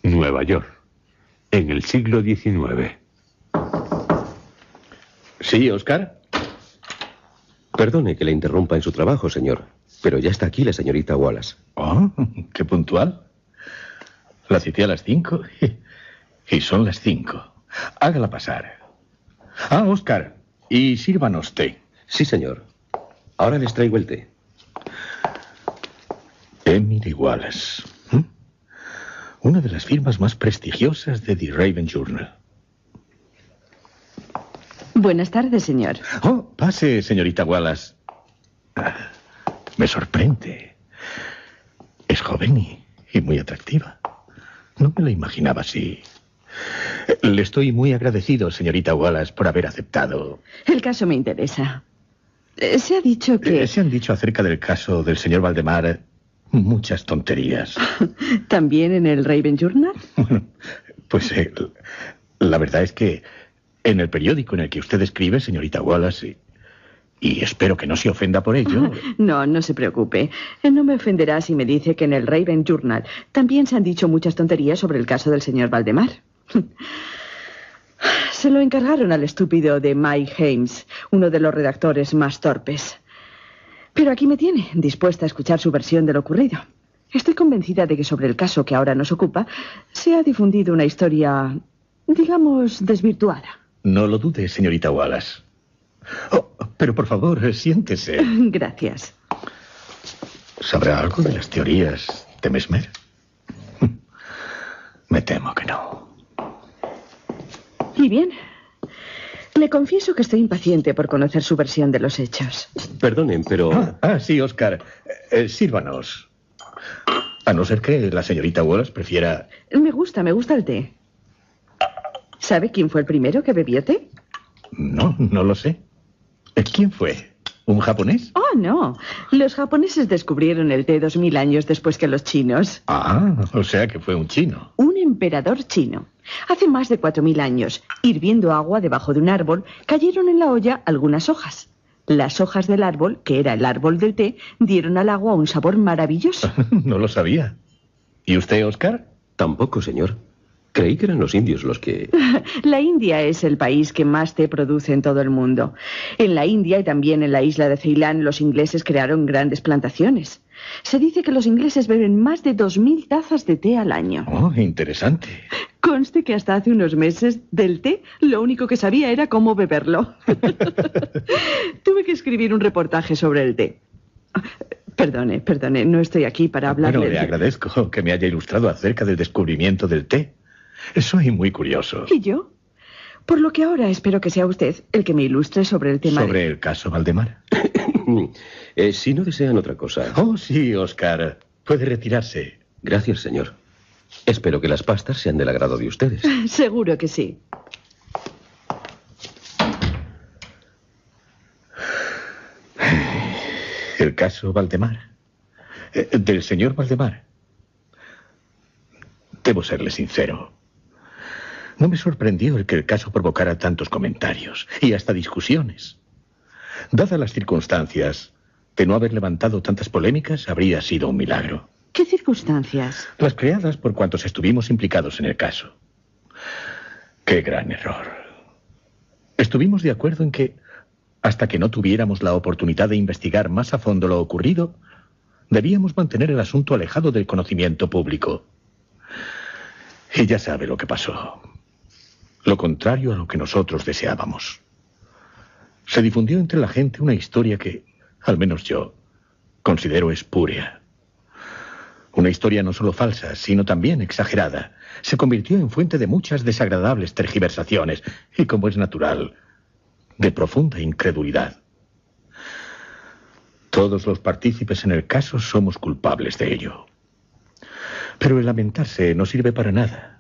Nueva York, en el siglo XIX. ¿Sí, Oscar? Perdone que le interrumpa en su trabajo, señor, pero ya está aquí la señorita Wallace. Oh, qué puntual. La cité a las 5 y son las 5. Hágala pasar. Ah, Oscar, y sírvanos té. Sí, señor. Ahora les traigo el té. Emily Wallace. Una de las firmas más prestigiosas de The Raven Journal. Buenas tardes, señor. Oh, pase, señorita Wallace. Me sorprende. Es joven y muy atractiva. No me la imaginaba así. Le estoy muy agradecido, señorita Wallace, por haber aceptado. El caso me interesa. Se ha dicho que... Se han dicho acerca del caso del señor Valdemar muchas tonterías. ¿También en el Raven Journal? Pues la verdad es que en el periódico en el que usted escribe, señorita Wallace, y espero que no se ofenda por ello... No, no se preocupe. No me ofenderá si me dice que en el Raven Journal también se han dicho muchas tonterías sobre el caso del señor Valdemar. Se lo encargaron al estúpido de Mike Hames, uno de los redactores más torpes. Pero aquí me tiene, dispuesta a escuchar su versión de lo ocurrido. Estoy convencida de que sobre el caso que ahora nos ocupa se ha difundido una historia, digamos, desvirtuada. No lo dude, señorita Wallace. Oh, pero por favor, siéntese. Gracias. ¿Sabrá algo de las teorías de Mesmer? Me temo que no. Y bien, le confieso que estoy impaciente por conocer su versión de los hechos. Perdonen, pero... Sí, Oscar. Sírvanos. A no ser que la señorita Wallace prefiera... Me gusta el té. ¿Sabe quién fue el primero que bebió té? No lo sé. ¿Quién fue? ¿Un japonés? Oh, no. Los japoneses descubrieron el té 2000 años después que los chinos. Ah, o sea que fue un chino. Un emperador chino. Hace más de 4000 años, hirviendo agua debajo de un árbol, cayeron en la olla algunas hojas. Las hojas del árbol, que era el árbol del té, dieron al agua un sabor maravilloso. No lo sabía. ¿Y usted, Oscar? Tampoco, señor. Creí que eran los indios los que... La India es el país que más té produce en todo el mundo. En la India y también en la isla de Ceilán, los ingleses crearon grandes plantaciones. Se dice que los ingleses beben más de 2000 tazas de té al año. Oh, interesante. Conste que hasta hace unos meses del té lo único que sabía era cómo beberlo. Tuve que escribir un reportaje sobre el té. Perdone, no estoy aquí para hablarle... Bueno, le agradezco que me haya ilustrado acerca del descubrimiento del té. Soy muy curioso. ¿Y yo? Por lo que ahora espero que sea usted el que me ilustre sobre el tema... ¿Sobre el caso Valdemar? Si no desean otra cosa... Oh, sí, Oscar. Puede retirarse. Gracias, señor. Espero que las pastas sean del agrado de ustedes. Seguro que sí. El caso Valdemar. Del señor Valdemar. Debo serle sincero. No me sorprendió el que el caso provocara tantos comentarios y hasta discusiones. Dadas las circunstancias, de no haber levantado tantas polémicas habría sido un milagro. ¿Qué circunstancias? Las creadas por cuantos estuvimos implicados en el caso. ¡Qué gran error! Estuvimos de acuerdo en que, hasta que no tuviéramos la oportunidad de investigar más a fondo lo ocurrido, debíamos mantener el asunto alejado del conocimiento público. Y ya sabe lo que pasó. Lo contrario a lo que nosotros deseábamos. Se difundió entre la gente una historia que, al menos yo, considero espúrea. Una historia no solo falsa, sino también exagerada. Se convirtió en fuente de muchas desagradables tergiversaciones y, como es natural, de profunda incredulidad. Todos los partícipes en el caso somos culpables de ello. Pero el lamentarse no sirve para nada.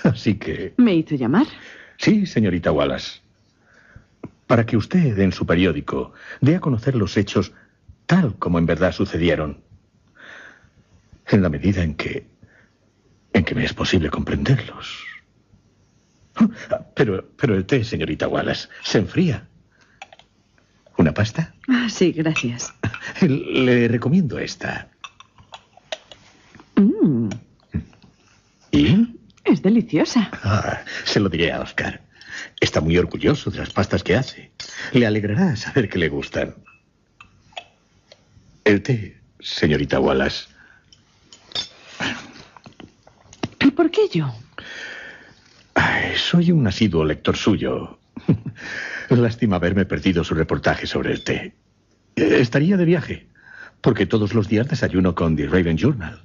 Así que... ¿Me hizo llamar? Sí, señorita Wallace. Para que usted, en su periódico, dé a conocer los hechos tal como en verdad sucedieron. En la medida en que me es posible comprenderlos. Pero el té, señorita Wallace, se enfría. ¿Una pasta? Sí, gracias. Le recomiendo esta. ¿Y? deliciosa. Se lo diré a Oscar. Está muy orgulloso de las pastas que hace. Le alegrará saber que le gustan. El té, señorita Wallace. ¿Y por qué yo? Soy un asiduo lector suyo. Lástima haberme perdido su reportaje sobre el té. Estaría de viaje, porque todos los días desayuno con The Raven Journal.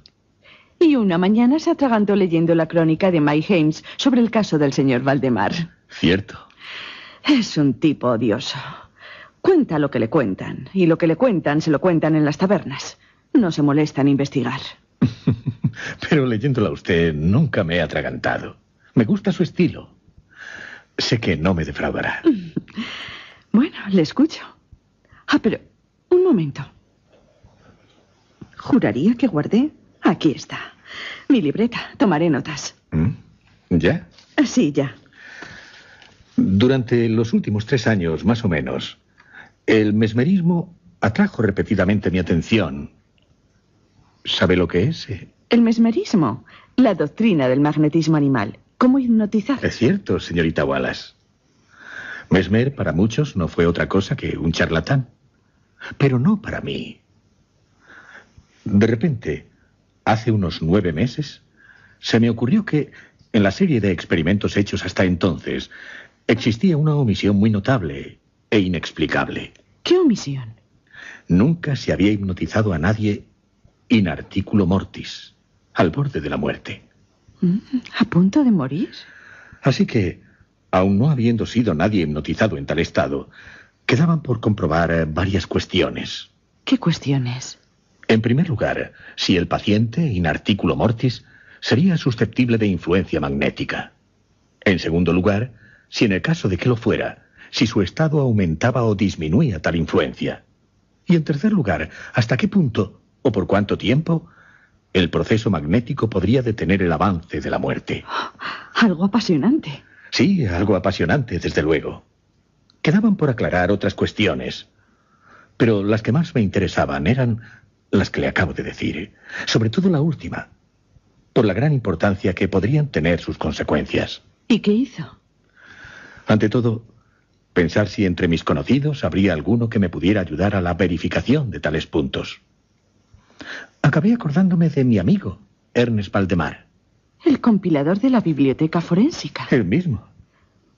Y una mañana se atragantó leyendo la crónica de Mike Hames sobre el caso del señor Valdemar. Cierto. Es un tipo odioso. Cuenta lo que le cuentan, y lo que le cuentan se lo cuentan en las tabernas. No se molesta en investigar. Pero leyéndola a usted nunca me he atragantado. Me gusta su estilo. Sé que no me defraudará. Bueno, le escucho. Pero un momento. Juraría que guardé. Aquí está. Mi libreta. Tomaré notas. ¿Ya? Sí, ya. Durante los últimos 3 años, más o menos, el mesmerismo atrajo repetidamente mi atención. ¿Sabe lo que es? El mesmerismo. La doctrina del magnetismo animal. ¿Cómo hipnotizar? Es cierto, señorita Wallace. Mesmer para muchos no fue otra cosa que un charlatán. Pero no para mí. De repente, hace unos 9 meses, se me ocurrió que, en la serie de experimentos hechos hasta entonces, existía una omisión muy notable e inexplicable. ¿Qué omisión? Nunca se había hipnotizado a nadie in articulo mortis, al borde de la muerte. ¿A punto de morir? Así que, aun no habiendo sido nadie hipnotizado en tal estado, quedaban por comprobar varias cuestiones. ¿Qué cuestiones? En primer lugar, si el paciente, in articulo mortis, sería susceptible de influencia magnética. En segundo lugar, si en el caso de que lo fuera, si su estado aumentaba o disminuía tal influencia. Y en tercer lugar, hasta qué punto, o por cuánto tiempo, el proceso magnético podría detener el avance de la muerte. Algo apasionante. Sí, algo apasionante, desde luego. Quedaban por aclarar otras cuestiones, pero las que más me interesaban eran las que le acabo de decir, sobre todo la última, por la gran importancia que podrían tener sus consecuencias. ¿Y qué hizo? Ante todo, pensar si entre mis conocidos habría alguno que me pudiera ayudar a la verificación de tales puntos. Acabé acordándome de mi amigo, Ernest Valdemar. El compilador de la biblioteca forénsica. El mismo.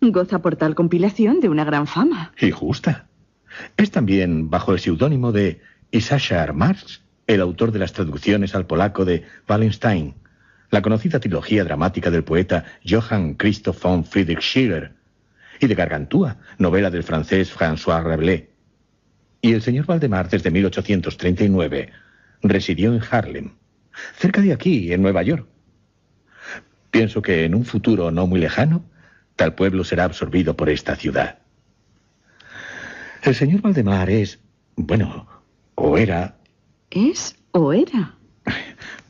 Goza por tal compilación de una gran fama. Y justa. Es también bajo el seudónimo de Issachar Marx, el autor de las traducciones al polaco de Wallenstein, la conocida trilogía dramática del poeta Johann Christoph von Friedrich Schiller, y de Gargantúa, novela del francés François Rabelais. Y el señor Valdemar, desde 1839, residió en Harlem, cerca de aquí, en Nueva York. Pienso que en un futuro no muy lejano, tal pueblo será absorbido por esta ciudad. El señor Valdemar es, bueno, o era... ¿Es o era?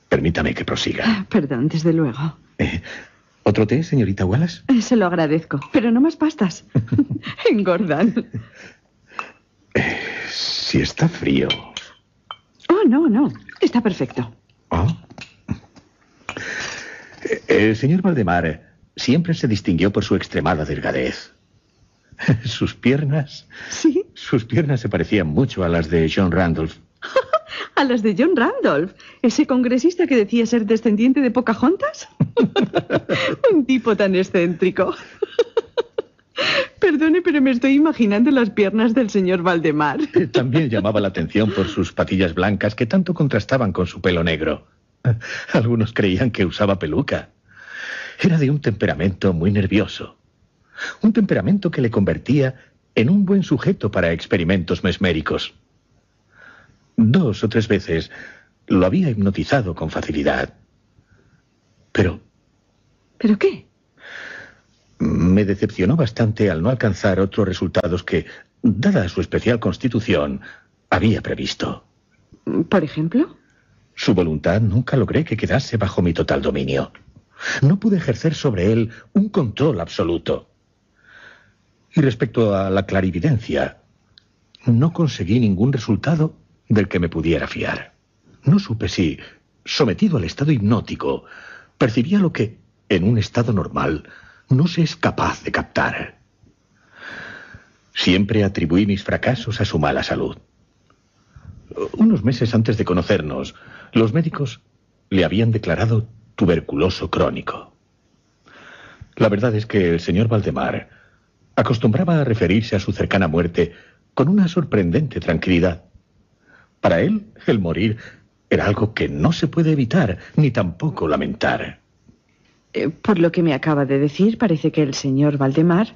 Permítame que prosiga. Perdón, desde luego. ¿Otro té, señorita Wallace? Se lo agradezco, pero no más pastas. Engordan. Si está frío... Oh, no. Está perfecto. Oh. El señor Valdemar siempre se distinguió por su extremada delgadez. Sus piernas... ¿Sí? Sus piernas se parecían mucho a las de John Randolph. ¿A las de John Randolph? ¿Ese congresista que decía ser descendiente de Pocahontas? Un tipo tan excéntrico. Perdone, pero me estoy imaginando las piernas del señor Valdemar. También llamaba la atención por sus patillas blancas que tanto contrastaban con su pelo negro. Algunos creían que usaba peluca. Era de un temperamento muy nervioso. Un temperamento que le convertía en un buen sujeto para experimentos mesméricos. 2 o 3 veces lo había hipnotizado con facilidad. Pero... ¿Pero qué? Me decepcionó bastante al no alcanzar otros resultados que, dada su especial constitución, había previsto. ¿Por ejemplo? Su voluntad nunca logré que quedase bajo mi total dominio. No pude ejercer sobre él un control absoluto. Y respecto a la clarividencia, no conseguí ningún resultado del que me pudiera fiar. No supe si, sometido al estado hipnótico, percibía lo que, en un estado normal, no se es capaz de captar. Siempre atribuí mis fracasos a su mala salud. Unos meses antes de conocernos, los médicos le habían declarado tuberculoso crónico. La verdad es que el señor Valdemar acostumbraba a referirse a su cercana muerte con una sorprendente tranquilidad. Para él, el morir era algo que no se puede evitar, ni tampoco lamentar. Por lo que me acaba de decir, parece que el señor Valdemar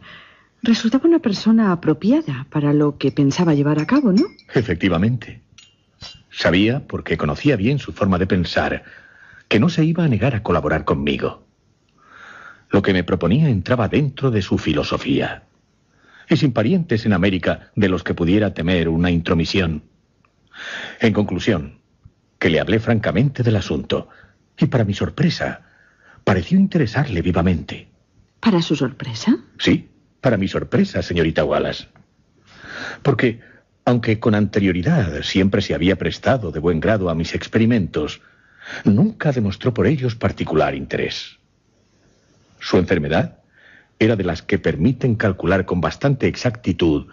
resultaba una persona apropiada para lo que pensaba llevar a cabo, ¿no? Efectivamente. Sabía, porque conocía bien su forma de pensar, que no se iba a negar a colaborar conmigo. Lo que me proponía entraba dentro de su filosofía. Y sin parientes en América de los que pudiera temer una intromisión. En conclusión, que le hablé francamente del asunto, y para mi sorpresa, pareció interesarle vivamente. ¿Para su sorpresa? Sí, para mi sorpresa, señorita Wallace. Porque, aunque con anterioridad siempre se había prestado de buen grado a mis experimentos, nunca demostró por ellos particular interés. Su enfermedad era de las que permiten calcular con bastante exactitud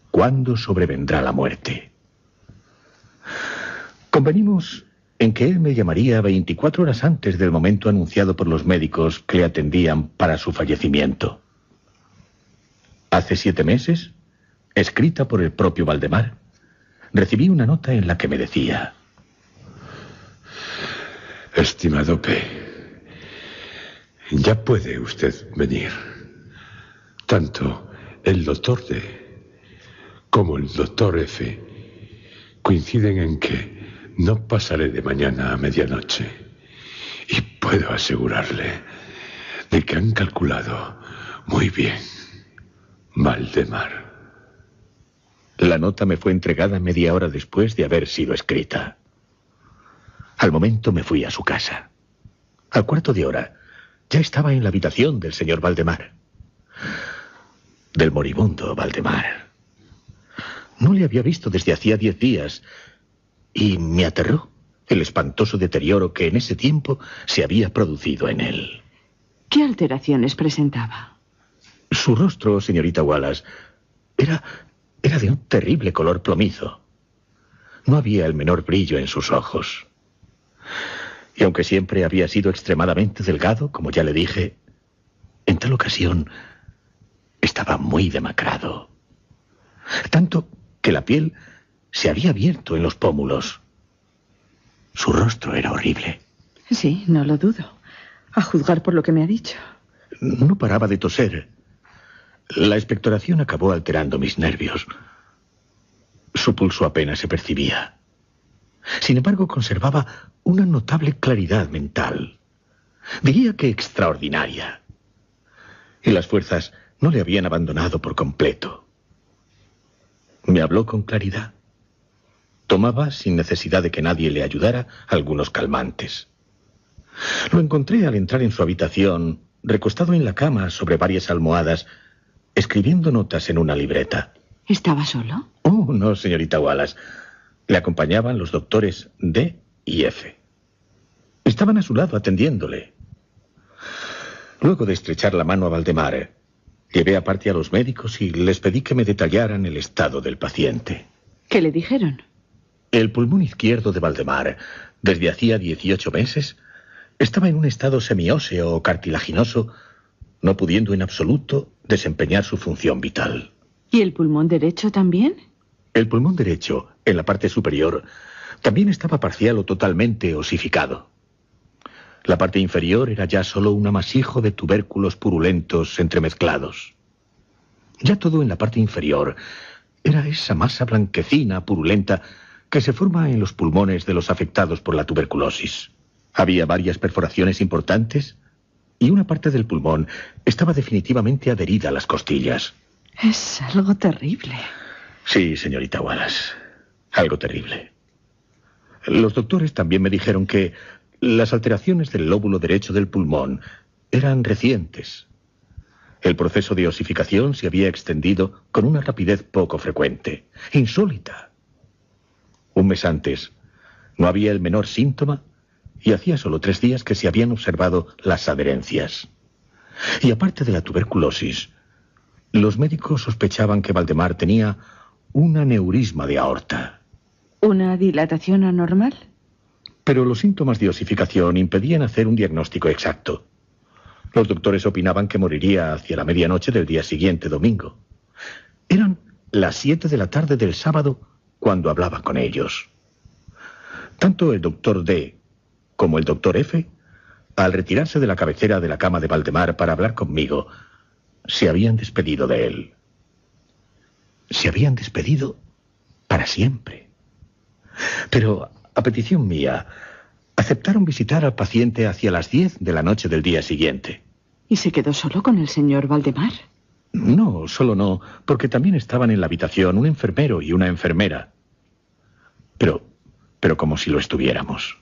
cuándo sobrevendrá la muerte. Convenimos en que él me llamaría 24 horas antes del momento anunciado por los médicos que le atendían para su fallecimiento. Hace 7 meses, escrita por el propio Valdemar, recibí una nota en la que me decía: Estimado P., ya puede usted venir. Tanto el doctor D como el doctor F coinciden en que no pasaré de mañana a medianoche. Y puedo asegurarle de que han calculado muy bien, Valdemar. La nota me fue entregada media hora después de haber sido escrita. Al momento me fui a su casa. Al cuarto de hora, ya estaba en la habitación del señor Valdemar. Del moribundo Valdemar. No le había visto desde hacía 10 días y me aterró el espantoso deterioro que en ese tiempo se había producido en él. ¿Qué alteraciones presentaba? Su rostro, señorita Wallace, era de un terrible color plomizo. No había el menor brillo en sus ojos. Y aunque siempre había sido extremadamente delgado, como ya le dije, en tal ocasión estaba muy demacrado. Tanto que la piel se había abierto en los pómulos. Su rostro era horrible. Sí, no lo dudo, a juzgar por lo que me ha dicho. No paraba de toser. La expectoración acabó alterando mis nervios. Su pulso apenas se percibía. Sin embargo, conservaba una notable claridad mental. Diría que extraordinaria. Y las fuerzas no le habían abandonado por completo. Me habló con claridad. Tomaba, sin necesidad de que nadie le ayudara, algunos calmantes. Lo encontré al entrar en su habitación, recostado en la cama sobre varias almohadas, escribiendo notas en una libreta. ¿Estaba solo? Oh, no, señorita Wallace. Le acompañaban los doctores D y F. Estaban a su lado atendiéndole. Luego de estrechar la mano a Valdemar, llevé aparte a los médicos y les pedí que me detallaran el estado del paciente. ¿Qué le dijeron? El pulmón izquierdo de Valdemar, desde hacía 18 meses, estaba en un estado semióseo o cartilaginoso, no pudiendo en absoluto desempeñar su función vital. ¿Y el pulmón derecho también? El pulmón derecho, en la parte superior, también estaba parcial o totalmente osificado. La parte inferior era ya solo un amasijo de tubérculos purulentos entremezclados. Ya todo en la parte inferior era esa masa blanquecina, purulenta, que se forma en los pulmones de los afectados por la tuberculosis. Había varias perforaciones importantes y una parte del pulmón estaba definitivamente adherida a las costillas. Es algo terrible. Sí, señorita Wallace, algo terrible. Los doctores también me dijeron que las alteraciones del lóbulo derecho del pulmón eran recientes. El proceso de osificación se había extendido con una rapidez poco frecuente, insólita. Un mes antes, no había el menor síntoma y hacía solo 3 días que se habían observado las adherencias. Y aparte de la tuberculosis, los médicos sospechaban que Valdemar tenía un aneurisma de aorta. ¿Una dilatación anormal? Pero los síntomas de osificación impedían hacer un diagnóstico exacto. Los doctores opinaban que moriría hacia la medianoche del día siguiente, domingo. Eran las 7 de la tarde del sábado cuando hablaba con ellos. Tanto el doctor D como el doctor F, al retirarse de la cabecera de la cama de Valdemar para hablar conmigo, se habían despedido de él. Se habían despedido para siempre. Pero, a petición mía, aceptaron visitar al paciente hacia las 10 de la noche del día siguiente. ¿Y se quedó solo con el señor Valdemar? No, solo no, porque también estaban en la habitación un enfermero y una enfermera. Pero como si lo estuviéramos.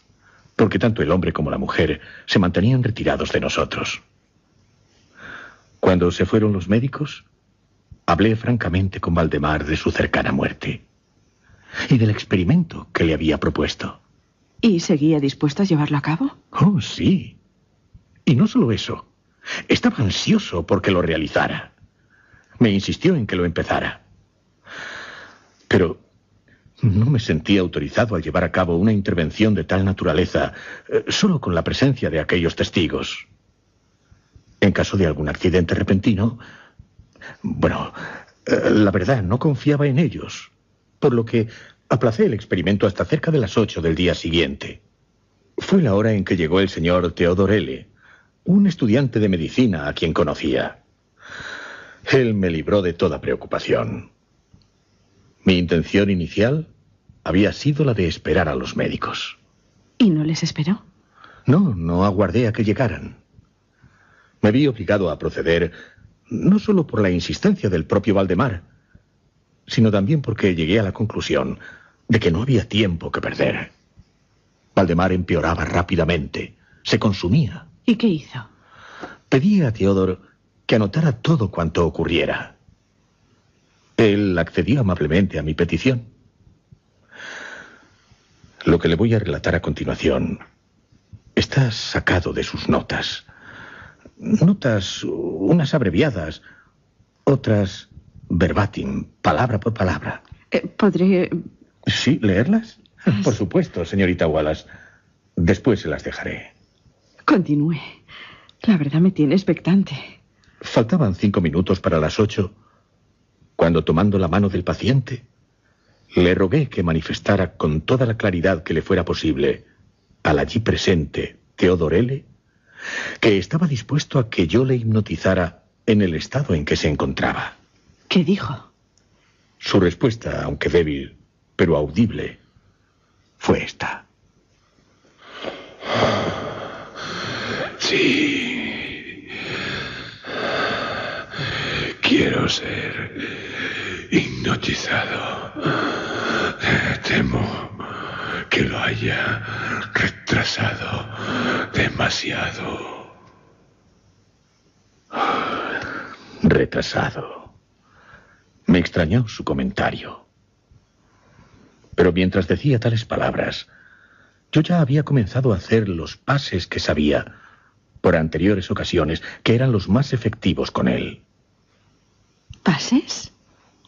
Porque tanto el hombre como la mujer se mantenían retirados de nosotros. Cuando se fueron los médicos, hablé francamente con Valdemar de su cercana muerte y del experimento que le había propuesto. ¿Y seguía dispuesto a llevarlo a cabo? Oh, sí. Y no solo eso. Estaba ansioso porque lo realizara. Me insistió en que lo empezara. Pero no me sentía autorizado a llevar a cabo una intervención de tal naturaleza solo con la presencia de aquellos testigos. En caso de algún accidente repentino, la verdad, no confiaba en ellos, por lo que aplacé el experimento hasta cerca de las 8 del día siguiente. Fue la hora en que llegó el señor Theodore L., un estudiante de medicina a quien conocía. Él me libró de toda preocupación. Mi intención inicial había sido la de esperar a los médicos. ¿Y no les esperó? No aguardé a que llegaran. Me vi obligado a proceder no solo por la insistencia del propio Valdemar, sino también porque llegué a la conclusión de que no había tiempo que perder. Valdemar empeoraba rápidamente, se consumía. ¿Y qué hizo? Pedí a Theodore que anotara todo cuanto ocurriera. Él accedió amablemente a mi petición. Lo que le voy a relatar a continuación está sacado de sus notas. Notas, unas abreviadas, otras verbatim, palabra por palabra. ¿Podré...? ¿Sí, leerlas? Por supuesto, señorita Wallace. Después se las dejaré. Continúe. La verdad me tiene expectante. Faltaban 5 minutos para las 8, cuando, tomando la mano del paciente, le rogué que manifestara con toda la claridad que le fuera posible al allí presente Theodore L., que estaba dispuesto a que yo le hipnotizara en el estado en que se encontraba. ¿Qué dijo? Su respuesta, aunque débil, pero audible, fue esta. Sí. Quiero ser hipnotizado. Temo que lo haya retrasado demasiado. Retrasado. Me extrañó su comentario. Pero mientras decía tales palabras, yo ya había comenzado a hacer los pases que sabía, por anteriores ocasiones, que eran los más efectivos con él. ¿Pases?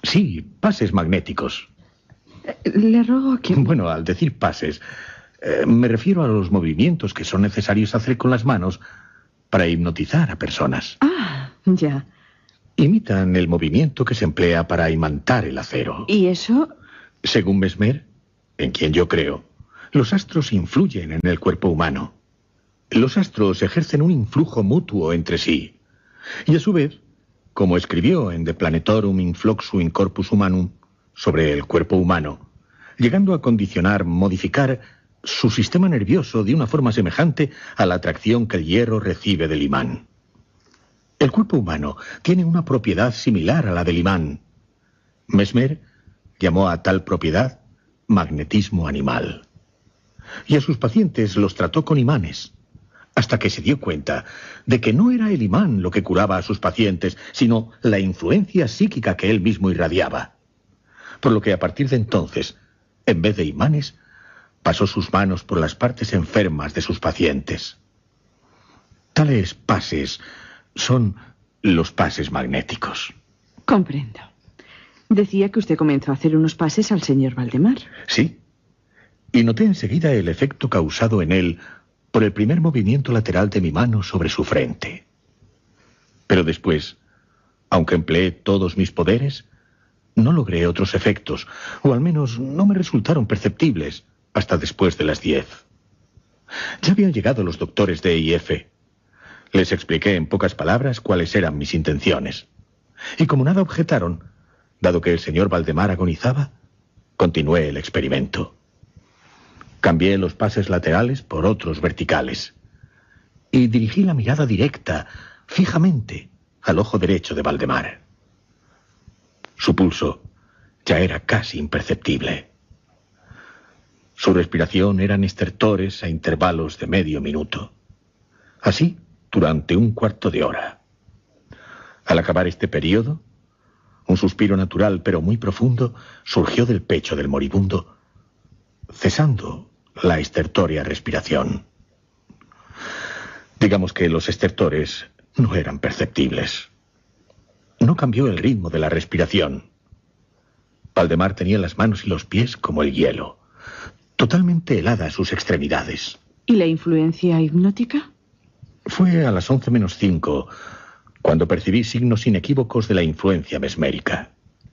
Sí, pases magnéticos. Le ruego que... Bueno, al decir pases, me refiero a los movimientos que son necesarios hacer con las manos para hipnotizar a personas. Ah, ya. Imitan el movimiento que se emplea para imantar el acero. ¿Y eso? Según Mesmer, en quien yo creo, los astros influyen en el cuerpo humano. Los astros ejercen un influjo mutuo entre sí. Y a su vez, como escribió en De Planetorum Influxu in Corpus Humanum sobre el cuerpo humano, llegando a condicionar, modificar su sistema nervioso de una forma semejante a la atracción que el hierro recibe del imán. El cuerpo humano tiene una propiedad similar a la del imán. Mesmer llamó a tal propiedad magnetismo animal. Y a sus pacientes los trató con imanes, hasta que se dio cuenta de que no era el imán lo que curaba a sus pacientes, sino la influencia psíquica que él mismo irradiaba. Por lo que a partir de entonces, en vez de imanes, pasó sus manos por las partes enfermas de sus pacientes. Tales pases son los pases magnéticos. Comprendo. Decía que usted comenzó a hacer unos pases al señor Valdemar. Sí. Y noté enseguida el efecto causado en él por el primer movimiento lateral de mi mano sobre su frente. Pero después, aunque empleé todos mis poderes, no logré otros efectos, o al menos no me resultaron perceptibles hasta después de las 10. Ya habían llegado los doctores D y F. Les expliqué en pocas palabras cuáles eran mis intenciones. Y como nada objetaron, dado que el señor Valdemar agonizaba, continué el experimento. Cambié los pases laterales por otros verticales y dirigí la mirada directa, fijamente, al ojo derecho de Valdemar. Su pulso ya era casi imperceptible. Su respiración eran estertores a intervalos de medio minuto. Así, durante un cuarto de hora. Al acabar este periodo, un suspiro natural pero muy profundo surgió del pecho del moribundo, cesando la estertórea respiración. Digamos que los estertores no eran perceptibles. No cambió el ritmo de la respiración. Valdemar tenía las manos y los pies como el hielo, totalmente heladas sus extremidades. ¿Y la influencia hipnótica? Fue a las 11:05 cuando percibí signos inequívocos de la influencia mesmérica.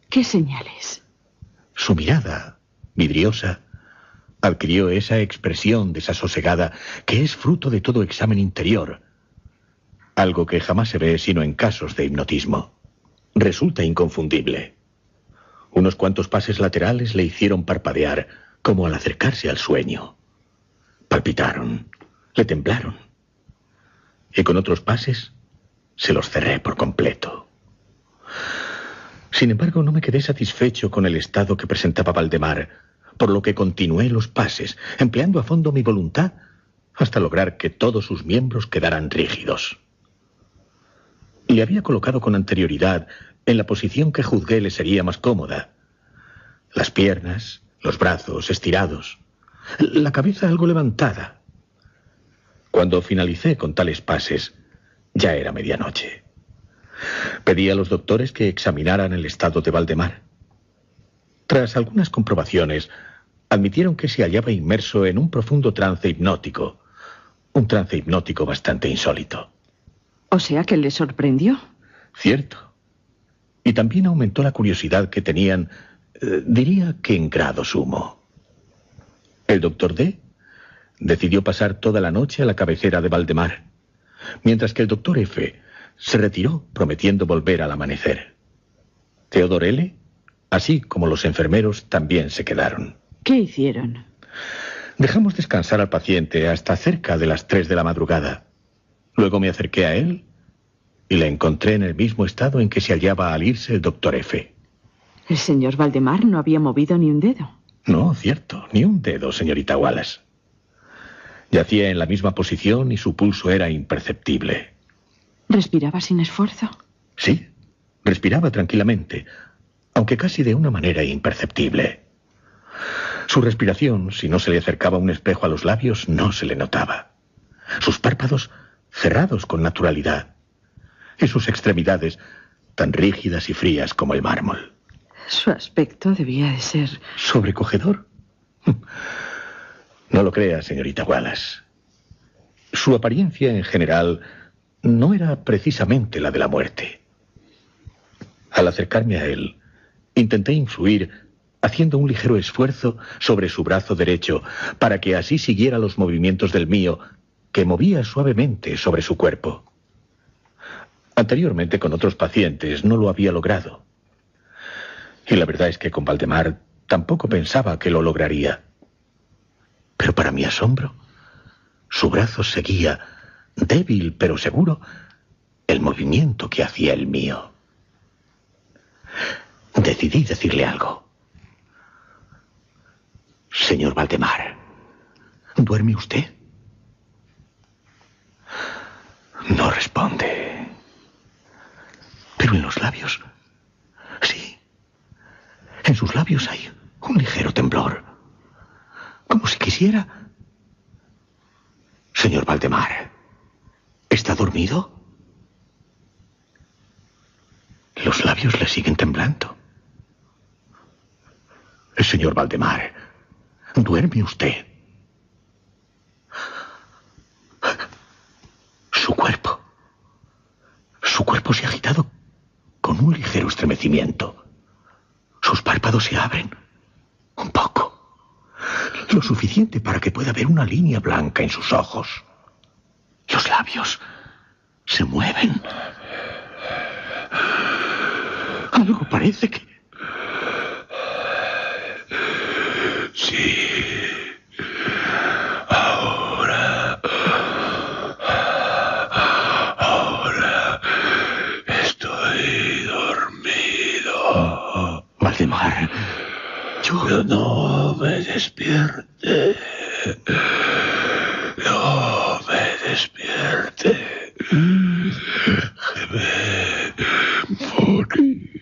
¿Qué señales? Su mirada, vidriosa, adquirió esa expresión desasosegada que es fruto de todo examen interior, algo que jamás se ve sino en casos de hipnotismo. Resulta inconfundible. Unos cuantos pases laterales le hicieron parpadear como al acercarse al sueño. Palpitaron, le temblaron. Y con otros pases se los cerré por completo. Sin embargo, no me quedé satisfecho con el estado que presentaba Valdemar, por lo que continué los pases, empleando a fondo mi voluntad hasta lograr que todos sus miembros quedaran rígidos. Le había colocado con anterioridad en la posición que juzgué le sería más cómoda. Las piernas, los brazos estirados, la cabeza algo levantada. Cuando finalicé con tales pases, ya era medianoche. Pedí a los doctores que examinaran el estado de Valdemar. Tras algunas comprobaciones, admitieron que se hallaba inmerso en un profundo trance hipnótico. Un trance hipnótico bastante insólito. O sea que le sorprendió. Cierto. Y también aumentó la curiosidad que tenían, diría que en grado sumo. El doctor D decidió pasar toda la noche a la cabecera de Valdemar, mientras que el doctor F se retiró prometiendo volver al amanecer. Theodor L, así como los enfermeros, también se quedaron. ¿Qué hicieron? Dejamos descansar al paciente hasta cerca de las 3 de la madrugada. Luego me acerqué a él y le encontré en el mismo estado en que se hallaba al irse el doctor F. El señor Valdemar no había movido ni un dedo. No, cierto, ni un dedo, señorita Wallace. Yacía en la misma posición y su pulso era imperceptible. ¿Respiraba sin esfuerzo? Sí, respiraba tranquilamente, aunque casi de una manera imperceptible. Su respiración, si no se le acercaba un espejo a los labios, no se le notaba. Sus párpados cerrados con naturalidad, y sus extremidades tan rígidas y frías como el mármol. Su aspecto debía de ser... ¿Sobrecogedor? No lo crea, señorita Wallace. Su apariencia en general no era precisamente la de la muerte. Al acercarme a él, intenté influir haciendo un ligero esfuerzo sobre su brazo derecho para que así siguiera los movimientos del mío, que movía suavemente sobre su cuerpo. Anteriormente con otros pacientes no lo había logrado. Y la verdad es que con Valdemar tampoco pensaba que lo lograría. Pero para mi asombro, su brazo seguía, débil pero seguro, el movimiento que hacía el mío. Decidí decirle algo. Señor Valdemar, ¿duerme usted? No responde. Pero en los labios, sí. En sus labios hay un ligero temblor. Como si quisiera quisiera... Señor Valdemar, ¿está dormido? Los labios le siguen temblando. Señor Valdemar, ¿duerme usted? Su cuerpo se ha agitado con un ligero estremecimiento. Sus párpados se abren un poco, lo suficiente para que pueda ver una línea blanca en sus ojos. Los labios se mueven. Algo parece que... Sí. Ahora estoy dormido. Valdemar, Pero no me despierte. No me despierte. Déjeme morir.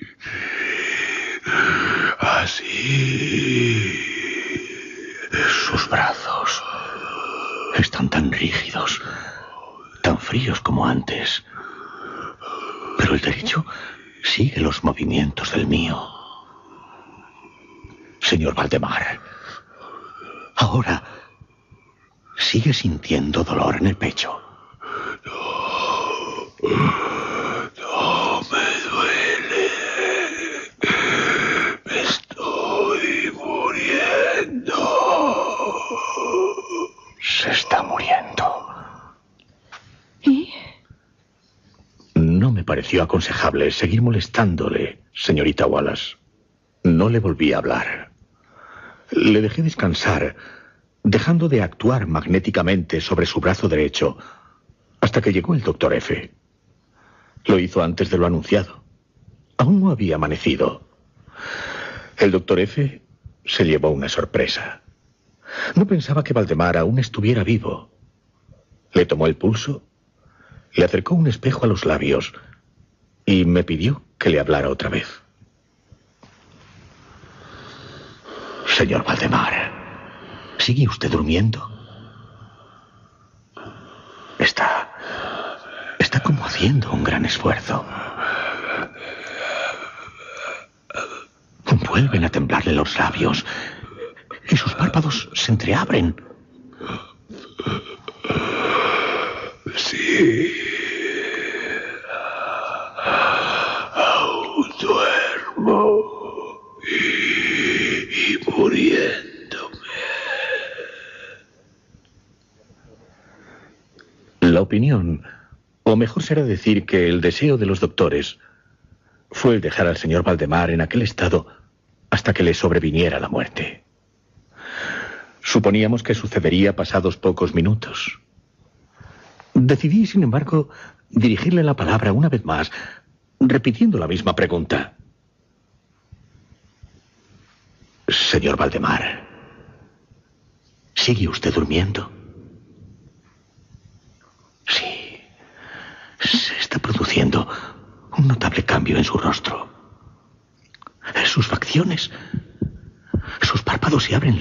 Así. Sus brazos están tan rígidos, tan fríos como antes. Pero el derecho sigue los movimientos del mío. Señor Valdemar, ahora sigue sintiendo dolor en el pecho. No me duele. Me estoy muriendo. Se está muriendo. ¿Y? No me pareció aconsejable seguir molestándole, señorita Wallace. No le volví a hablar. Le dejé descansar, dejando de actuar magnéticamente sobre su brazo derecho hasta que llegó el doctor F. Lo hizo antes de lo anunciado. Aún no había amanecido. El doctor F se llevó una sorpresa. No pensaba que Valdemar aún estuviera vivo. Le tomó el pulso, le acercó un espejo a los labios y me pidió que le hablara otra vez. Señor Valdemar, ¿sigue usted durmiendo? Está como haciendo un gran esfuerzo. Vuelven a temblarle los labios y sus párpados se entreabren. Sí. Aún duermo. Y muriéndome. La opinión, o mejor será decir que el deseo de los doctores, fue el dejar al señor Valdemar en aquel estado hasta que le sobreviniera la muerte. Suponíamos que sucedería pasados pocos minutos. Decidí, sin embargo, dirigirle la palabra una vez más, repitiendo la misma pregunta. Señor Valdemar, ¿sigue usted durmiendo? Sí, se está produciendo un notable cambio en su rostro. Sus facciones, sus párpados se abren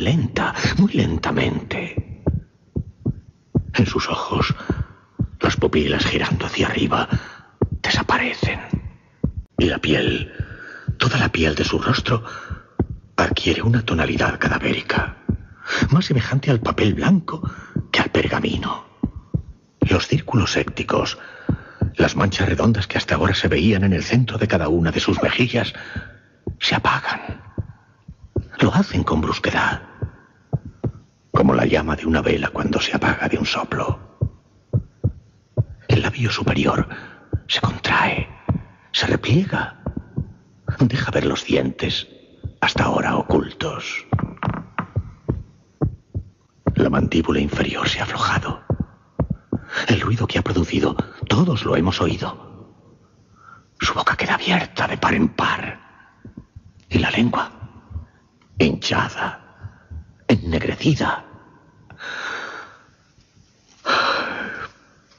muy lentamente. En sus ojos, las pupilas girando hacia arriba, desaparecen. Y la piel, toda la piel de su rostro, adquiere una tonalidad cadavérica, más semejante al papel blanco que al pergamino. Los círculos sépticos, las manchas redondas que hasta ahora se veían en el centro de cada una de sus mejillas, se apagan. Lo hacen con brusquedad, como la llama de una vela cuando se apaga de un soplo. El labio superior se contrae, se repliega, deja ver los dientes, hasta ahora ocultos. La mandíbula inferior se ha aflojado. El ruido que ha producido, todos lo hemos oído. Su boca queda abierta de par en par. Y la lengua, hinchada, ennegrecida.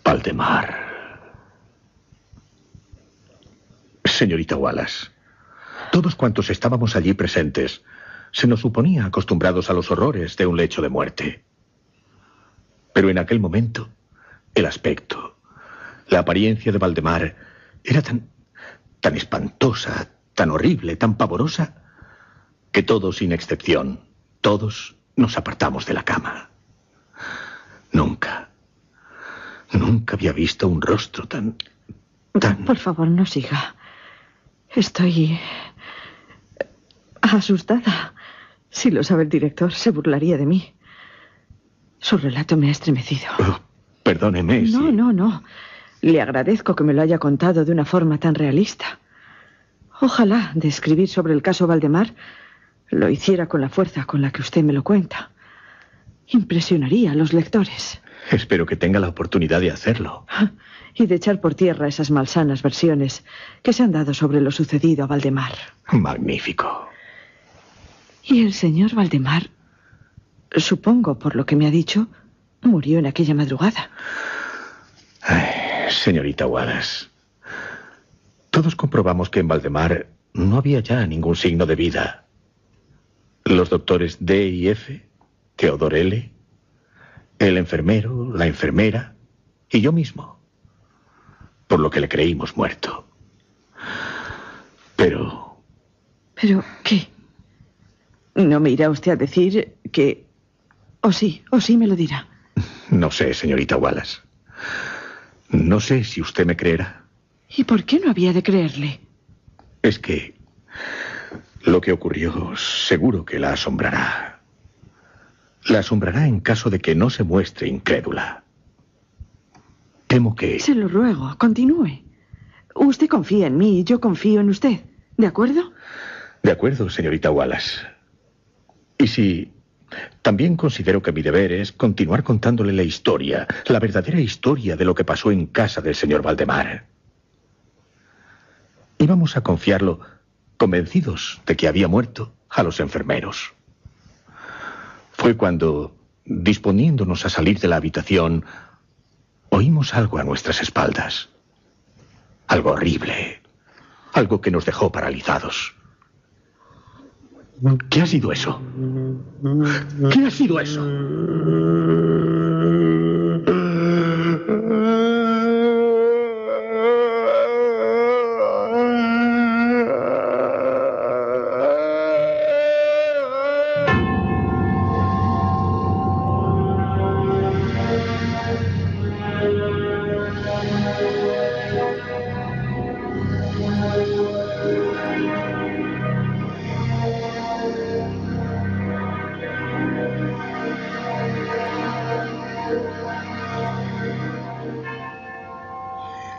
Valdemar. Señorita Wallace, todos cuantos estábamos allí presentes, se nos suponía acostumbrados a los horrores de un lecho de muerte. Pero en aquel momento, el aspecto, la apariencia de Valdemar era tan espantosa, tan horrible, tan pavorosa, que todos, sin excepción, todos nos apartamos de la cama. Nunca había visto un rostro tan... Por favor, no siga. Estoy asustada. Si lo sabe el director, se burlaría de mí. Su relato me ha estremecido. Oh, perdóneme. No. Le agradezco que me lo haya contado de una forma tan realista. Ojalá de escribir sobre el caso Valdemar lo hiciera con la fuerza con la que usted me lo cuenta. Impresionaría a los lectores. Espero que tenga la oportunidad de hacerlo. Y de echar por tierra esas malsanas versiones que se han dado sobre lo sucedido a Valdemar. Magnífico. Y el señor Valdemar, supongo por lo que me ha dicho, murió en aquella madrugada. Ay, señorita Wallace, todos comprobamos que en Valdemar no había ya ningún signo de vida. Los doctores D y F, Theodore L., el enfermero, la enfermera y yo mismo, por lo que le creímos muerto. Pero... ¿Pero qué? ¿No me irá usted a decir que... o sí me lo dirá? No sé, señorita Wallace. No sé si usted me creerá. ¿Y por qué no había de creerle? Es que lo que ocurrió seguro que la asombrará. La asombrará en caso de que no se muestre incrédula. Temo que... Se lo ruego, continúe. Usted confía en mí y yo confío en usted. ¿De acuerdo? De acuerdo, señorita Wallace. Y si... También considero que mi deber es continuar contándole la historia, la verdadera historia de lo que pasó en casa del señor Valdemar. Íbamos a confiarlo, convencidos de que había muerto, a los enfermeros. Fue cuando, disponiéndonos a salir de la habitación, oímos algo a nuestras espaldas. Algo horrible. Algo que nos dejó paralizados. ¿Qué ha sido eso? ¿Qué ha sido eso?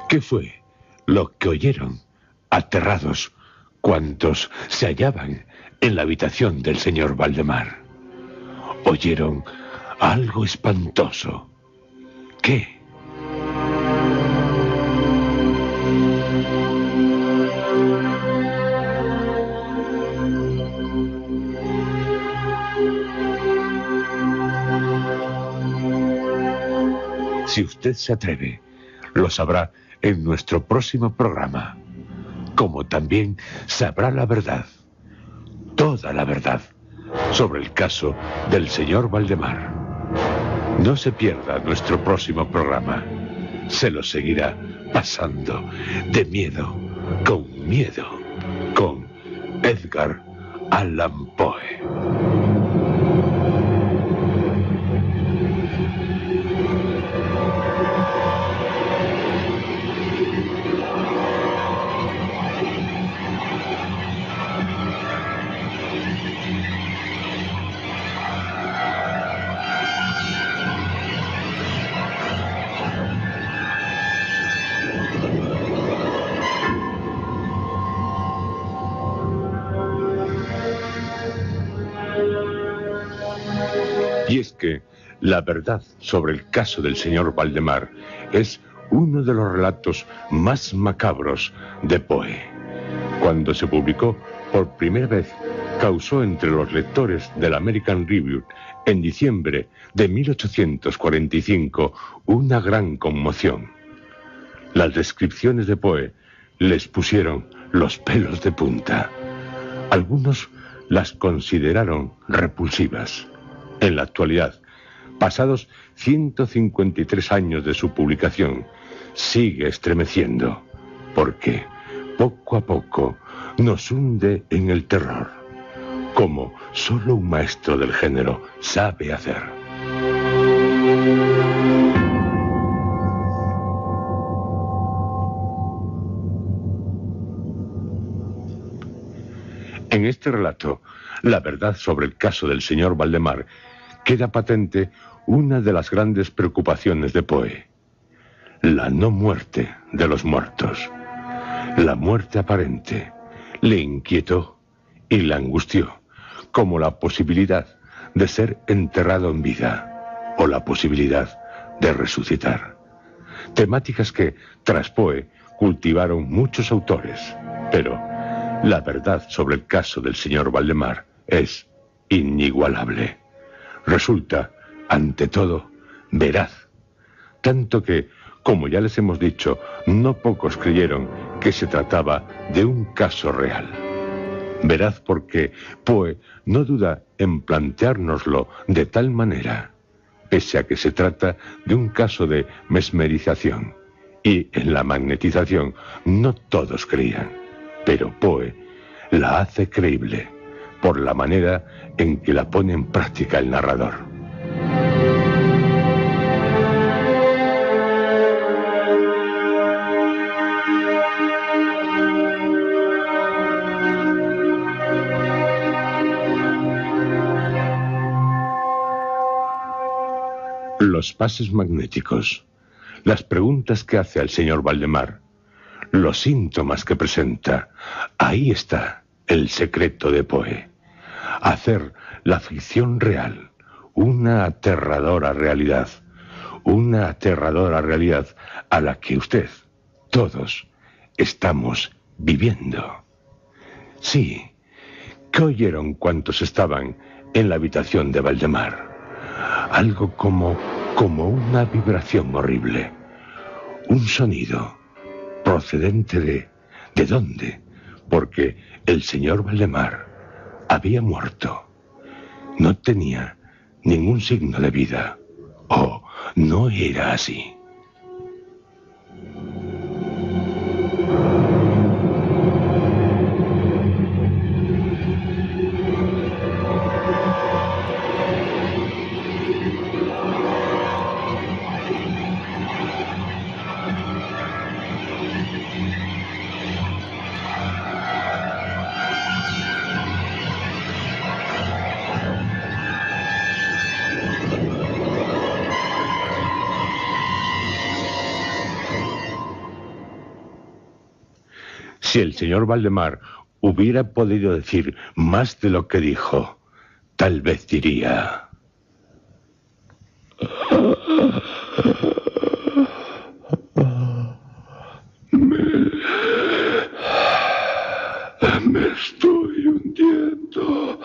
¿Qué fue lo que oyeron, aterrados, cuantos se hallaban en la habitación del señor Valdemar? Oyeron algo espantoso. ¿Qué? Si usted se atreve, lo sabrá en nuestro próximo programa, como también sabrá la verdad, toda la verdad, sobre el caso del señor Valdemar. No se pierda nuestro próximo programa. Se lo seguirá pasando de miedo, con Edgar Allan Poe. Y es que la verdad sobre el caso del señor Valdemar es uno de los relatos más macabros de Poe. Cuando se publicó por primera vez, causó entre los lectores del American Review en diciembre de 1845 una gran conmoción. Las descripciones de Poe les pusieron los pelos de punta. Algunos las consideraron repulsivas. En la actualidad, pasados 153 años de su publicación, sigue estremeciendo, porque poco a poco nos hunde en el terror, como solo un maestro del género sabe hacer. En este relato, la verdad sobre el caso del señor Valdemar, queda patente una de las grandes preocupaciones de Poe: la no muerte de los muertos. La muerte aparente le inquietó y la angustió, como la posibilidad de ser enterrado en vida o la posibilidad de resucitar. Temáticas que, tras Poe, cultivaron muchos autores, pero la verdad sobre el caso del señor Valdemar es inigualable. Resulta, ante todo, veraz, tanto que, como ya les hemos dicho, no pocos creyeron que se trataba de un caso real. Veraz porque Poe no duda en planteárnoslo de tal manera, pese a que se trata de un caso de mesmerización, y en la magnetización no todos creían, pero Poe la hace creíble por la manera en que la pone en práctica el narrador. Los pases magnéticos, las preguntas que hace al señor Valdemar, los síntomas que presenta, ahí está el secreto de Poe: hacer la ficción real una aterradora realidad a la que usted, todos, estamos viviendo. Sí, ¿qué oyeron cuantos estaban en la habitación de Valdemar? Algo como una vibración horrible, un sonido procedente ¿de dónde? Porque el señor Valdemar había muerto. No tenía ningún signo de vida. ¿O no era así? Si el señor Valdemar hubiera podido decir más de lo que dijo, tal vez diría: me estoy hundiendo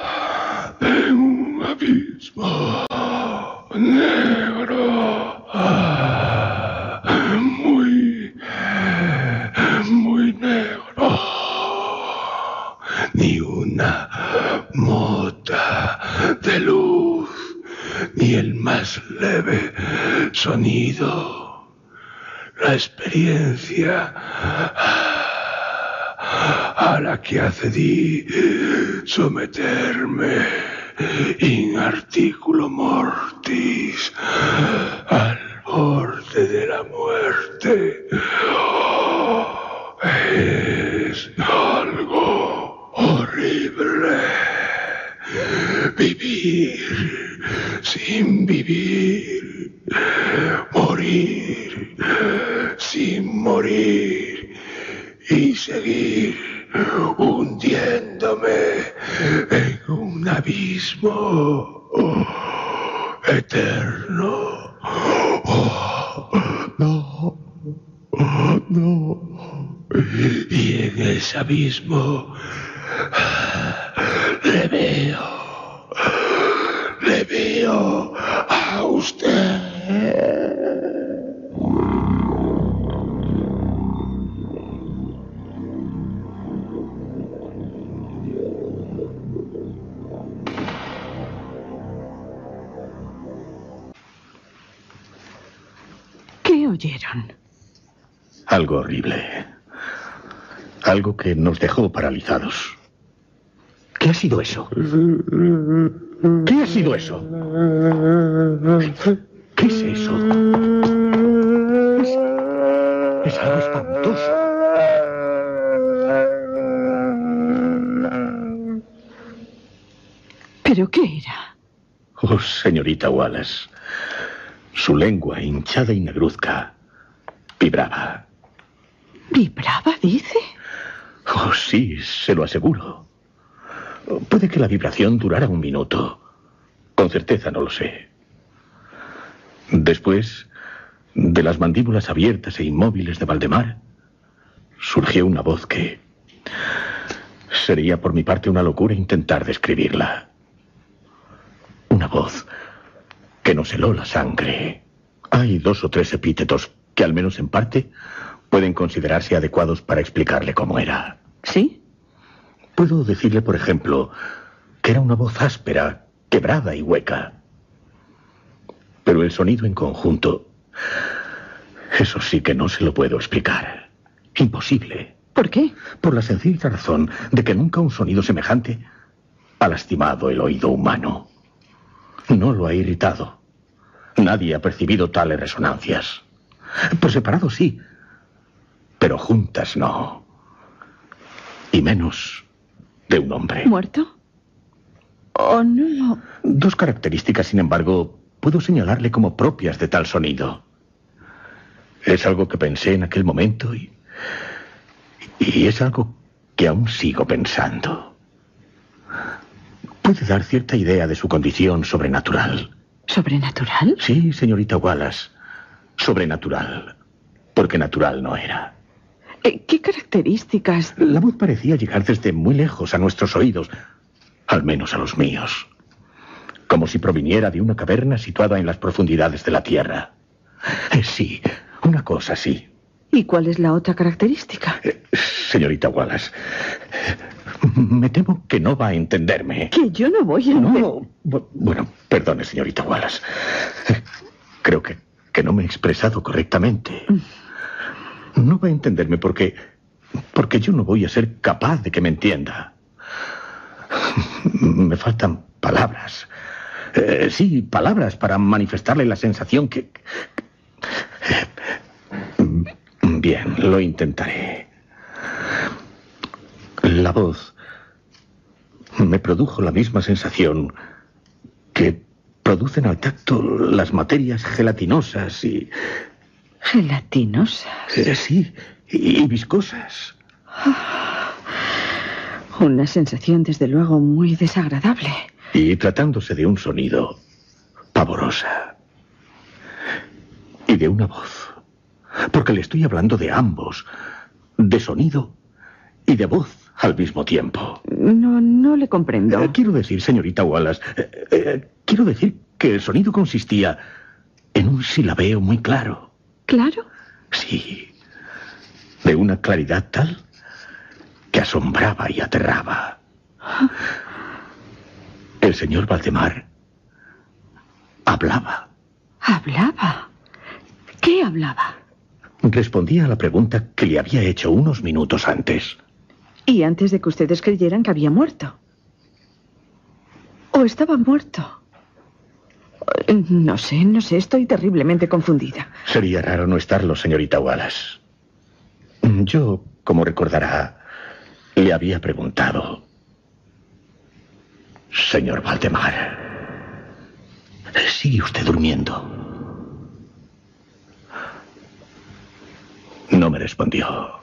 en un abismo negro, muy negro. Ni una mota de luz, ni el más leve sonido. La experiencia a la que accedí someterme in articulo mortis al borde de la muerte es algo horrible. Vivir sin vivir, morir sin morir y seguir hundiéndome en un abismo eterno. No. Y en ese abismo le veo a usted. oyeron? Algo horrible. Algo que nos dejó paralizados. ¿Qué ha sido eso? ¿Qué ha sido eso? ¿Qué es eso? Es algo espantoso. ¿Pero qué era? Oh, señorita Wallace. Su lengua, hinchada y negruzca, vibraba. ¿Vibraba, dice? Oh, sí, se lo aseguro. Puede que la vibración durara 1 minuto. Con certeza no lo sé. Después, de las mandíbulas abiertas e inmóviles de Valdemar, surgió una voz que... sería por mi parte una locura intentar describirla. Una voz que nos heló la sangre. Hay 2 o 3 epítetos que, al menos en parte, pueden considerarse adecuados para explicarle cómo era. ¿Sí? Puedo decirle, por ejemplo, que era una voz áspera, quebrada y hueca. Pero el sonido en conjunto, eso sí que no se lo puedo explicar. Imposible. ¿Por qué? Por la sencilla razón de que nunca un sonido semejante ha lastimado el oído humano. No lo ha irritado. Nadie ha percibido tales resonancias. Por separado sí, pero juntas no. Y menos de un hombre. ¿Muerto? Oh, no. 2 características, sin embargo, puedo señalarle como propias de tal sonido. Es algo que pensé en aquel momento y es algo que aún sigo pensando. Puede dar cierta idea de su condición sobrenatural. ¿Sobrenatural? Sí, señorita Wallace. Sobrenatural. Porque natural no era. ¿Qué características? La voz parecía llegar desde muy lejos a nuestros oídos, al menos a los míos. Como si proviniera de una caverna situada en las profundidades de la tierra. Sí, una cosa así. ¿Y cuál es la otra característica? Señorita Wallace, me temo que no va a entenderme. Que yo no voy a... No, bueno, perdone, señorita Wallace. Creo que no me he expresado correctamente. No va a entenderme porque yo no voy a ser capaz de que me entienda. Me faltan palabras. Sí, palabras para manifestarle la sensación que... Bien, lo intentaré. La voz me produjo la misma sensación que producen al tacto las materias gelatinosas y... ¿Gelatinosas? Sí, y viscosas. Una sensación, desde luego, muy desagradable. Y tratándose de un sonido, pavorosa. Y de una voz. Porque le estoy hablando de ambos. De sonido y de voz al mismo tiempo. No le comprendo. Quiero decir, señorita Wallace, quiero decir que el sonido consistía en un silabeo muy claro. ¿Claro? Sí. De una claridad tal que asombraba y aterraba. El señor Valdemar hablaba. ¿Hablaba? ¿Qué hablaba? Respondía a la pregunta que le había hecho unos minutos antes. Y antes de que ustedes creyeran que había muerto. ¿O estaba muerto? No sé, estoy terriblemente confundida. Sería raro no estarlo, señorita Wallace. Yo, como recordará, le había preguntado... Señor Valdemar, ¿sigue usted durmiendo? No me respondió.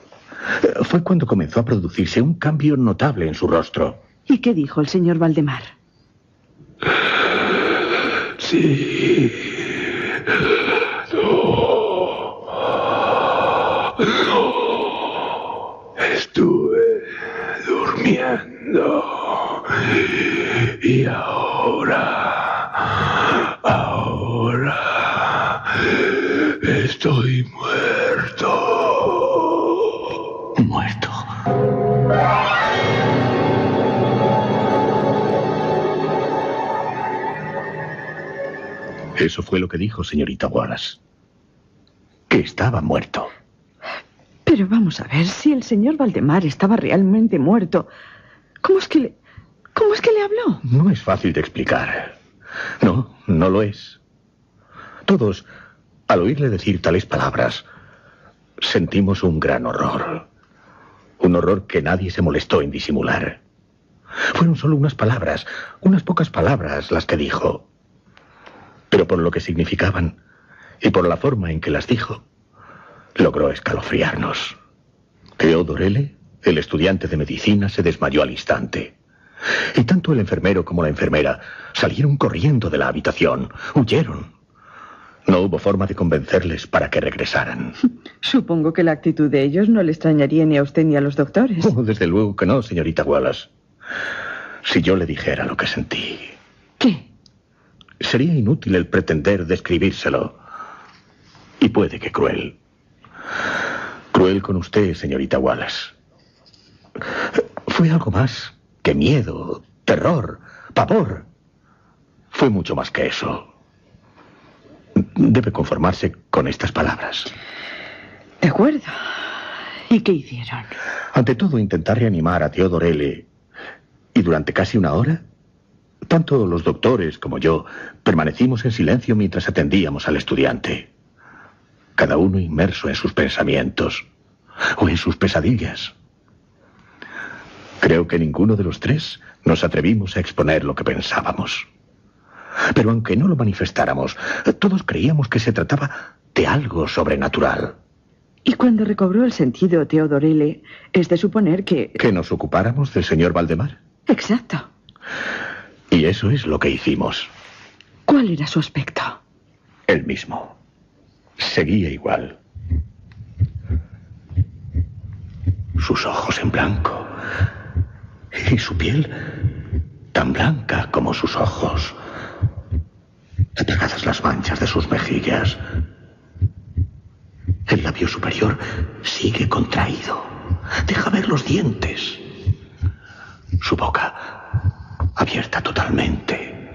Fue cuando comenzó a producirse un cambio notable en su rostro. ¿Y qué dijo el señor Valdemar? Sí. No. Estuve durmiendo. Y ahora estoy muerto. Muerto. Eso fue lo que dijo, señorita Wallace. que estaba muerto. Pero vamos a ver, si el señor Valdemar estaba realmente muerto, ¿cómo es que le habló? No es fácil de explicar. No, no lo es. Todos, al oírle decir tales palabras, sentimos un gran horror. Un horror que nadie se molestó en disimular. Fueron solo unas palabras, unas pocas palabras las que dijo. Pero por lo que significaban y por la forma en que las dijo, logró escalofriarnos. Theodore L., el estudiante de medicina, se desmayó al instante. Y tanto el enfermero como la enfermera salieron corriendo de la habitación, huyeron. No hubo forma de convencerles para que regresaran. Supongo que la actitud de ellos no le extrañaría ni a usted ni a los doctores. Oh, desde luego que no, señorita Wallace. Si yo le dijera lo que sentí... ¿Qué? Sería inútil el pretender describírselo. Y puede que cruel. Cruel con usted, señorita Wallace. Fue algo más que miedo, terror, pavor. Fue mucho más que eso. Debe conformarse con estas palabras. De acuerdo. ¿Y qué hicieron? Ante todo, intentar reanimar a Theodore L. Y durante casi una hora, tanto los doctores como yo permanecimos en silencio mientras atendíamos al estudiante. Cada uno inmerso en sus pensamientos o en sus pesadillas. Creo que ninguno de los tres nos atrevimos a exponer lo que pensábamos. Pero aunque no lo manifestáramos, todos creíamos que se trataba de algo sobrenatural. Y cuando recobró el sentido Theodore L., es de suponer que... ¿Que nos ocupáramos del señor Valdemar? Exacto. Y eso es lo que hicimos. ¿Cuál era su aspecto? El mismo. Seguía igual. Sus ojos en blanco. Y su piel tan blanca como sus ojos. Apagadas las manchas de sus mejillas. El labio superior sigue contraído. Deja ver los dientes. Su boca abierta totalmente.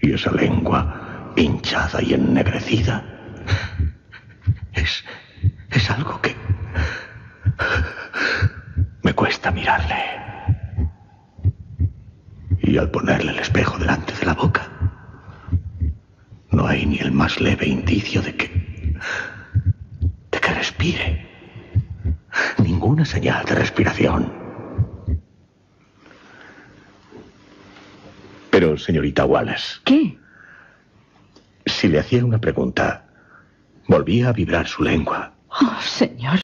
Y esa lengua hinchada y ennegrecida es algo que me cuesta mirarle. Y al ponerle el espejo delante de la boca, no hay ni el más leve indicio de que respire. Ninguna señal de respiración. Pero, señorita Wallace... ¿Qué? Si le hacía una pregunta, volvía a vibrar su lengua. Oh, señor.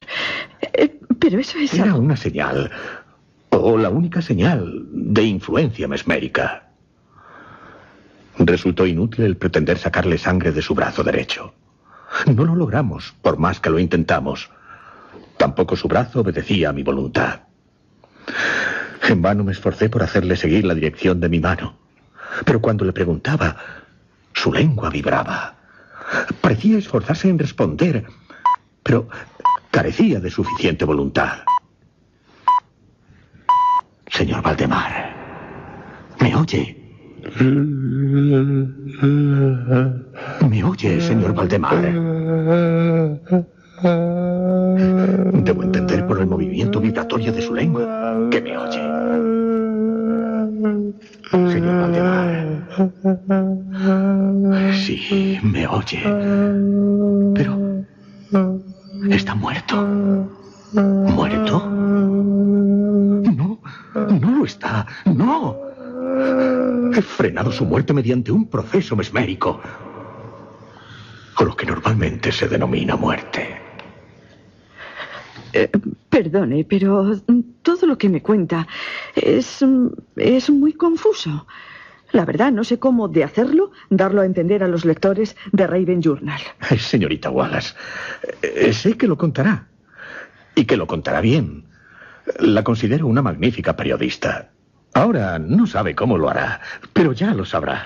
Pero eso es... Era una señal, o la única señal, de influencia mesmérica. Resultó inútil el pretender sacarle sangre de su brazo derecho. No lo logramos, por más que lo intentamos. Tampoco su brazo obedecía a mi voluntad. En vano me esforcé por hacerle seguir la dirección de mi mano. Pero cuando le preguntaba, su lengua vibraba. Parecía esforzarse en responder, pero carecía de suficiente voluntad. Señor Valdemar, ¿me oye? ¿Me oye, señor Valdemar? Debo entender por el movimiento vibratorio de su lengua que me oye. Señor Valdemar. Sí, me oye. Pero está muerto. ¿Muerto? No, no lo está. No. He frenado su muerte mediante un proceso mesmérico, o lo que normalmente se denomina muerte. Perdone, pero todo lo que me cuenta es muy confuso. La verdad, no sé cómo de hacerlo, darlo a entender a los lectores de Raven Journal. Señorita Wallace, sé que lo contará, y que lo contará bien. La considero una magnífica periodista. Ahora no sabe cómo lo hará, pero ya lo sabrá.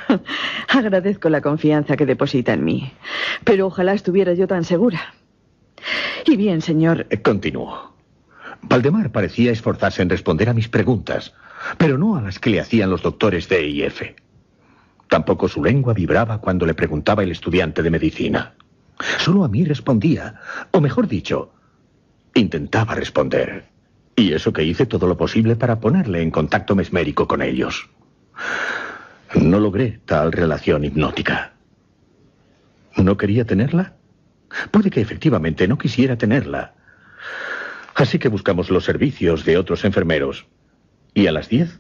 Agradezco la confianza que deposita en mí, pero ojalá estuviera yo tan segura. Y bien, señor... Continúo. Valdemar parecía esforzarse en responder a mis preguntas, pero no a las que le hacían los doctores D y F. Tampoco su lengua vibraba cuando le preguntaba el estudiante de medicina. Solo a mí respondía, o mejor dicho, intentaba responder. Y eso que hice todo lo posible para ponerle en contacto mesmérico con ellos. No logré tal relación hipnótica. ¿No quería tenerla? Puede que efectivamente no quisiera tenerla. Así que buscamos los servicios de otros enfermeros. Y a las 10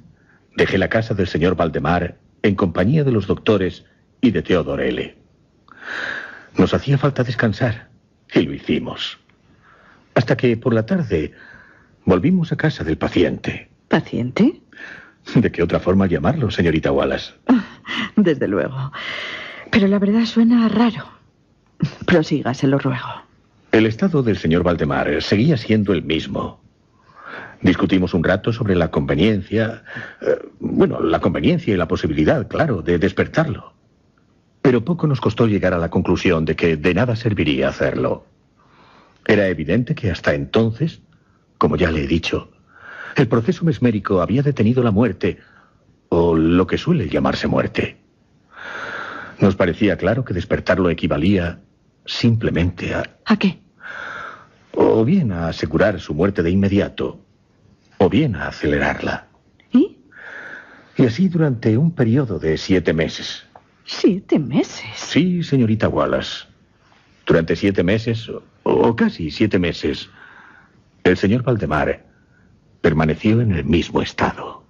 dejé la casa del señor Valdemar en compañía de los doctores y de Theodore L. Nos hacía falta descansar, y lo hicimos. Hasta que por la tarde volvimos a casa del paciente. ¿Paciente? ¿De qué otra forma llamarlo, señorita Wallace? Desde luego. Pero la verdad suena raro. Prosiga, se lo ruego. El estado del señor Valdemar seguía siendo el mismo. Discutimos un rato sobre la conveniencia... la conveniencia y la posibilidad, claro, de despertarlo. Pero poco nos costó llegar a la conclusión de que de nada serviría hacerlo. Era evidente que hasta entonces, como ya le he dicho, el proceso mesmérico había detenido la muerte, o lo que suele llamarse muerte. Nos parecía claro que despertarlo equivalía simplemente a... ¿A qué? O bien a asegurar su muerte de inmediato, o bien a acelerarla. ¿Y? Y así durante un periodo de 7 meses. 7 meses. Sí, señorita Wallace. Durante 7 meses, o casi 7 meses, el señor Valdemar permaneció en el mismo estado.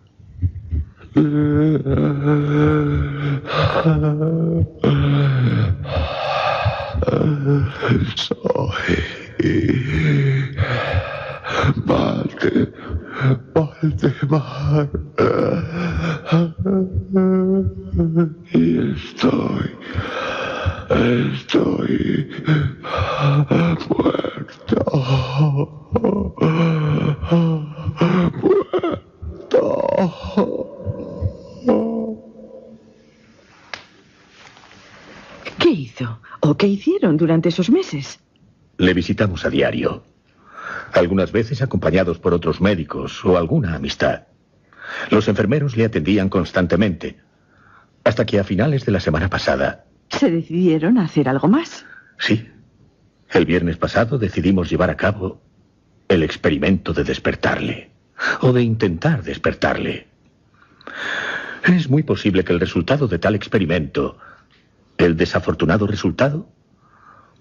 Soy Valdemar. Y estoy muerto. ¿Qué hizo? ¿O qué hicieron durante esos meses? Le visitamos a diario. Algunas veces acompañados por otros médicos o alguna amistad. Los enfermeros le atendían constantemente. Hasta que a finales de la semana pasada... ¿Se decidieron a hacer algo más? Sí. El viernes pasado decidimos llevar a cabo el experimento de despertarle. O de intentar despertarle. Es muy posible que el resultado de tal experimento, el desafortunado resultado,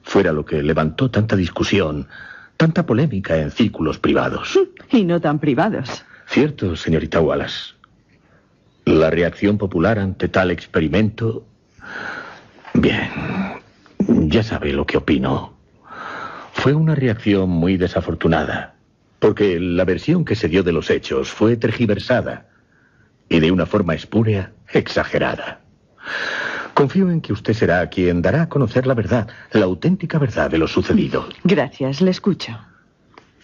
fuera lo que levantó tanta discusión, tanta polémica en círculos privados. Y no tan privados. Cierto, señorita Wallace. La reacción popular ante tal experimento... Bien, ya sabe lo que opino. Fue una reacción muy desafortunada, porque la versión que se dio de los hechos fue tergiversada y de una forma espúrea, exagerada. Confío en que usted será quien dará a conocer la verdad, la auténtica verdad de lo sucedido. Gracias, le escucho.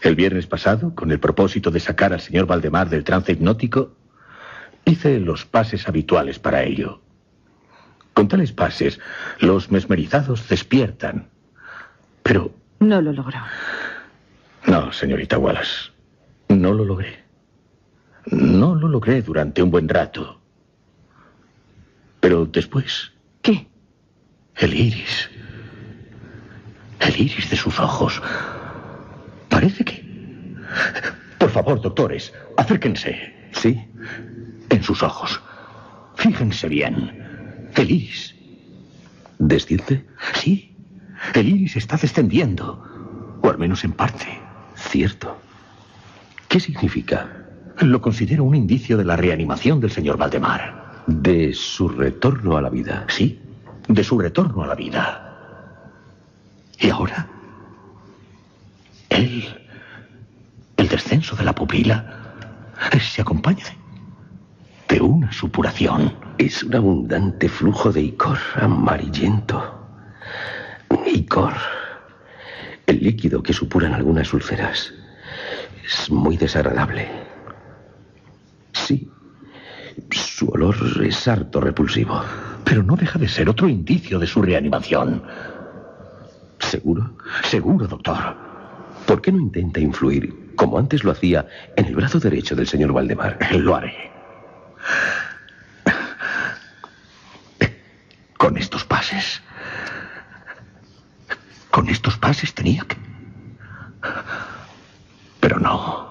El viernes pasado, con el propósito de sacar al señor Valdemar del trance hipnótico, hice los pases habituales para ello. Con tales pases, los mesmerizados despiertan. Pero... No lo logró. No, señorita Wallace. No lo logré. No lo logré durante un buen rato. Pero después... ¿Qué? El iris. El iris de sus ojos. Parece que... Por favor, doctores, acérquense. Sí. En sus ojos. Fíjense bien. El iris. ¿Desciende? Sí. El iris está descendiendo. O al menos en parte. Cierto. ¿Qué significa? Lo considero un indicio de la reanimación del señor Valdemar. De su retorno a la vida. Sí, de su retorno a la vida. ¿Y ahora? El descenso de la pupila se acompaña de una supuración. Es un abundante flujo de icor amarillento. Icor. El líquido que supuran algunas úlceras. Es muy desagradable. Sí. Su olor es harto repulsivo. Pero no deja de ser otro indicio de su reanimación. ¿Seguro? Seguro, doctor. ¿Por qué no intenta influir, como antes lo hacía, en el brazo derecho del señor Valdemar? Lo haré. Con estos pases. Con estos pases tenía que... Pero no.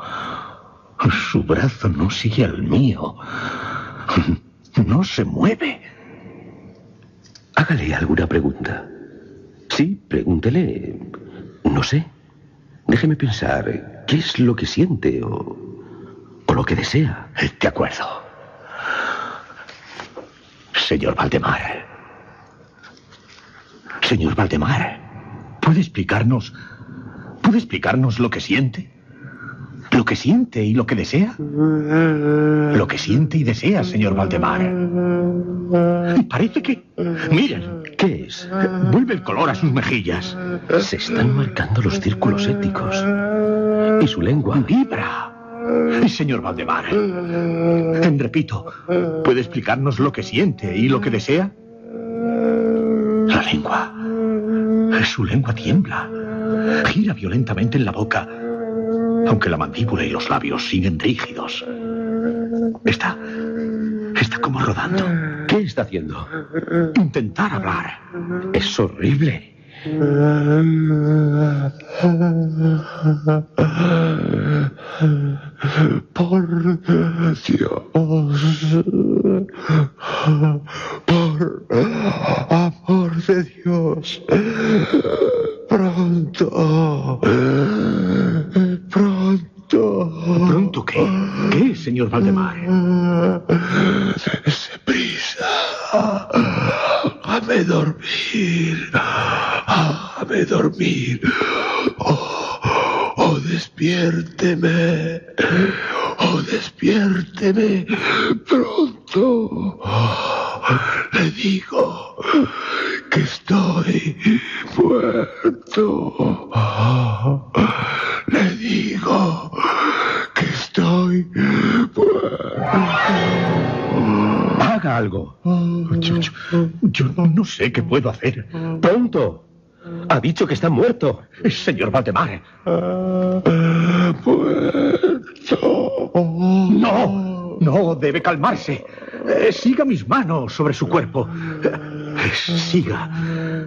Su brazo no sigue al mío. No se mueve. Hágale alguna pregunta. Sí, pregúntele. No sé. Déjeme pensar. ¿Qué es lo que siente o lo que desea? De acuerdo. Señor Valdemar. Señor Valdemar, ¿puede explicarnos lo que siente? ¿Lo que siente y lo que desea? Lo que siente y desea, señor Valdemar. Parece que... Miren. ¿Qué es? Vuelve el color a sus mejillas. Se están marcando los círculos sépticos. Y su lengua vibra. Señor Valdemar, repito, ¿puede explicarnos lo que siente y lo que desea? La lengua. Su lengua tiembla. Gira violentamente en la boca, aunque la mandíbula y los labios siguen rígidos. Está como rodando. ¿Qué está haciendo? Intentar hablar. Es horrible. Por Dios, por amor de Dios, pronto. ¿Pronto qué? ¿Qué, señor Valdemar? Dese prisa. Hágame dormir. Hágame dormir. Oh, despiérteme. Oh, despiérteme. Pronto. Le digo que estoy muerto. Le digo que estoy muerto. Haga algo. Yo no sé qué puedo hacer. ¡Pronto! Ha dicho que está muerto. Señor Valdemar. Muerto. No, debe calmarse. Siga mis manos sobre su cuerpo.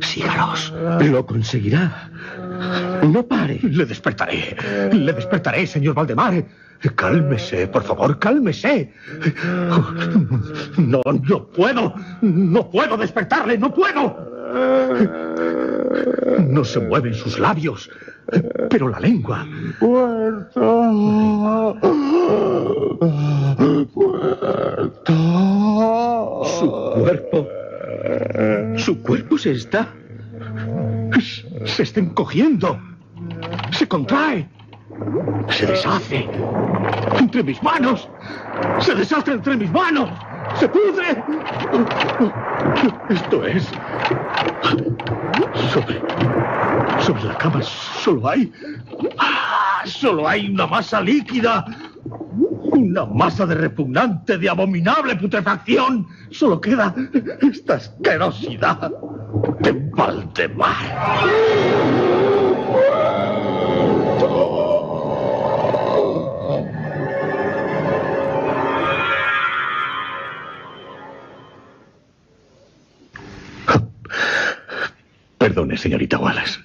Sígalos. Lo conseguirá. No pare. Le despertaré, señor Valdemar. Cálmese, por favor, cálmese. No puedo despertarle, no puedo. No se mueven sus labios, pero la lengua. Muerto. Su cuerpo se está encogiendo. Se contrae. Se deshace. Entre mis manos. Se deshace entre mis manos. Se pudre. Esto es... Sobre la cama solo hay una masa líquida. Una masa de repugnante, de abominable putrefacción. Solo queda esta asquerosidad de Valdemar. Perdone, señorita Wallace.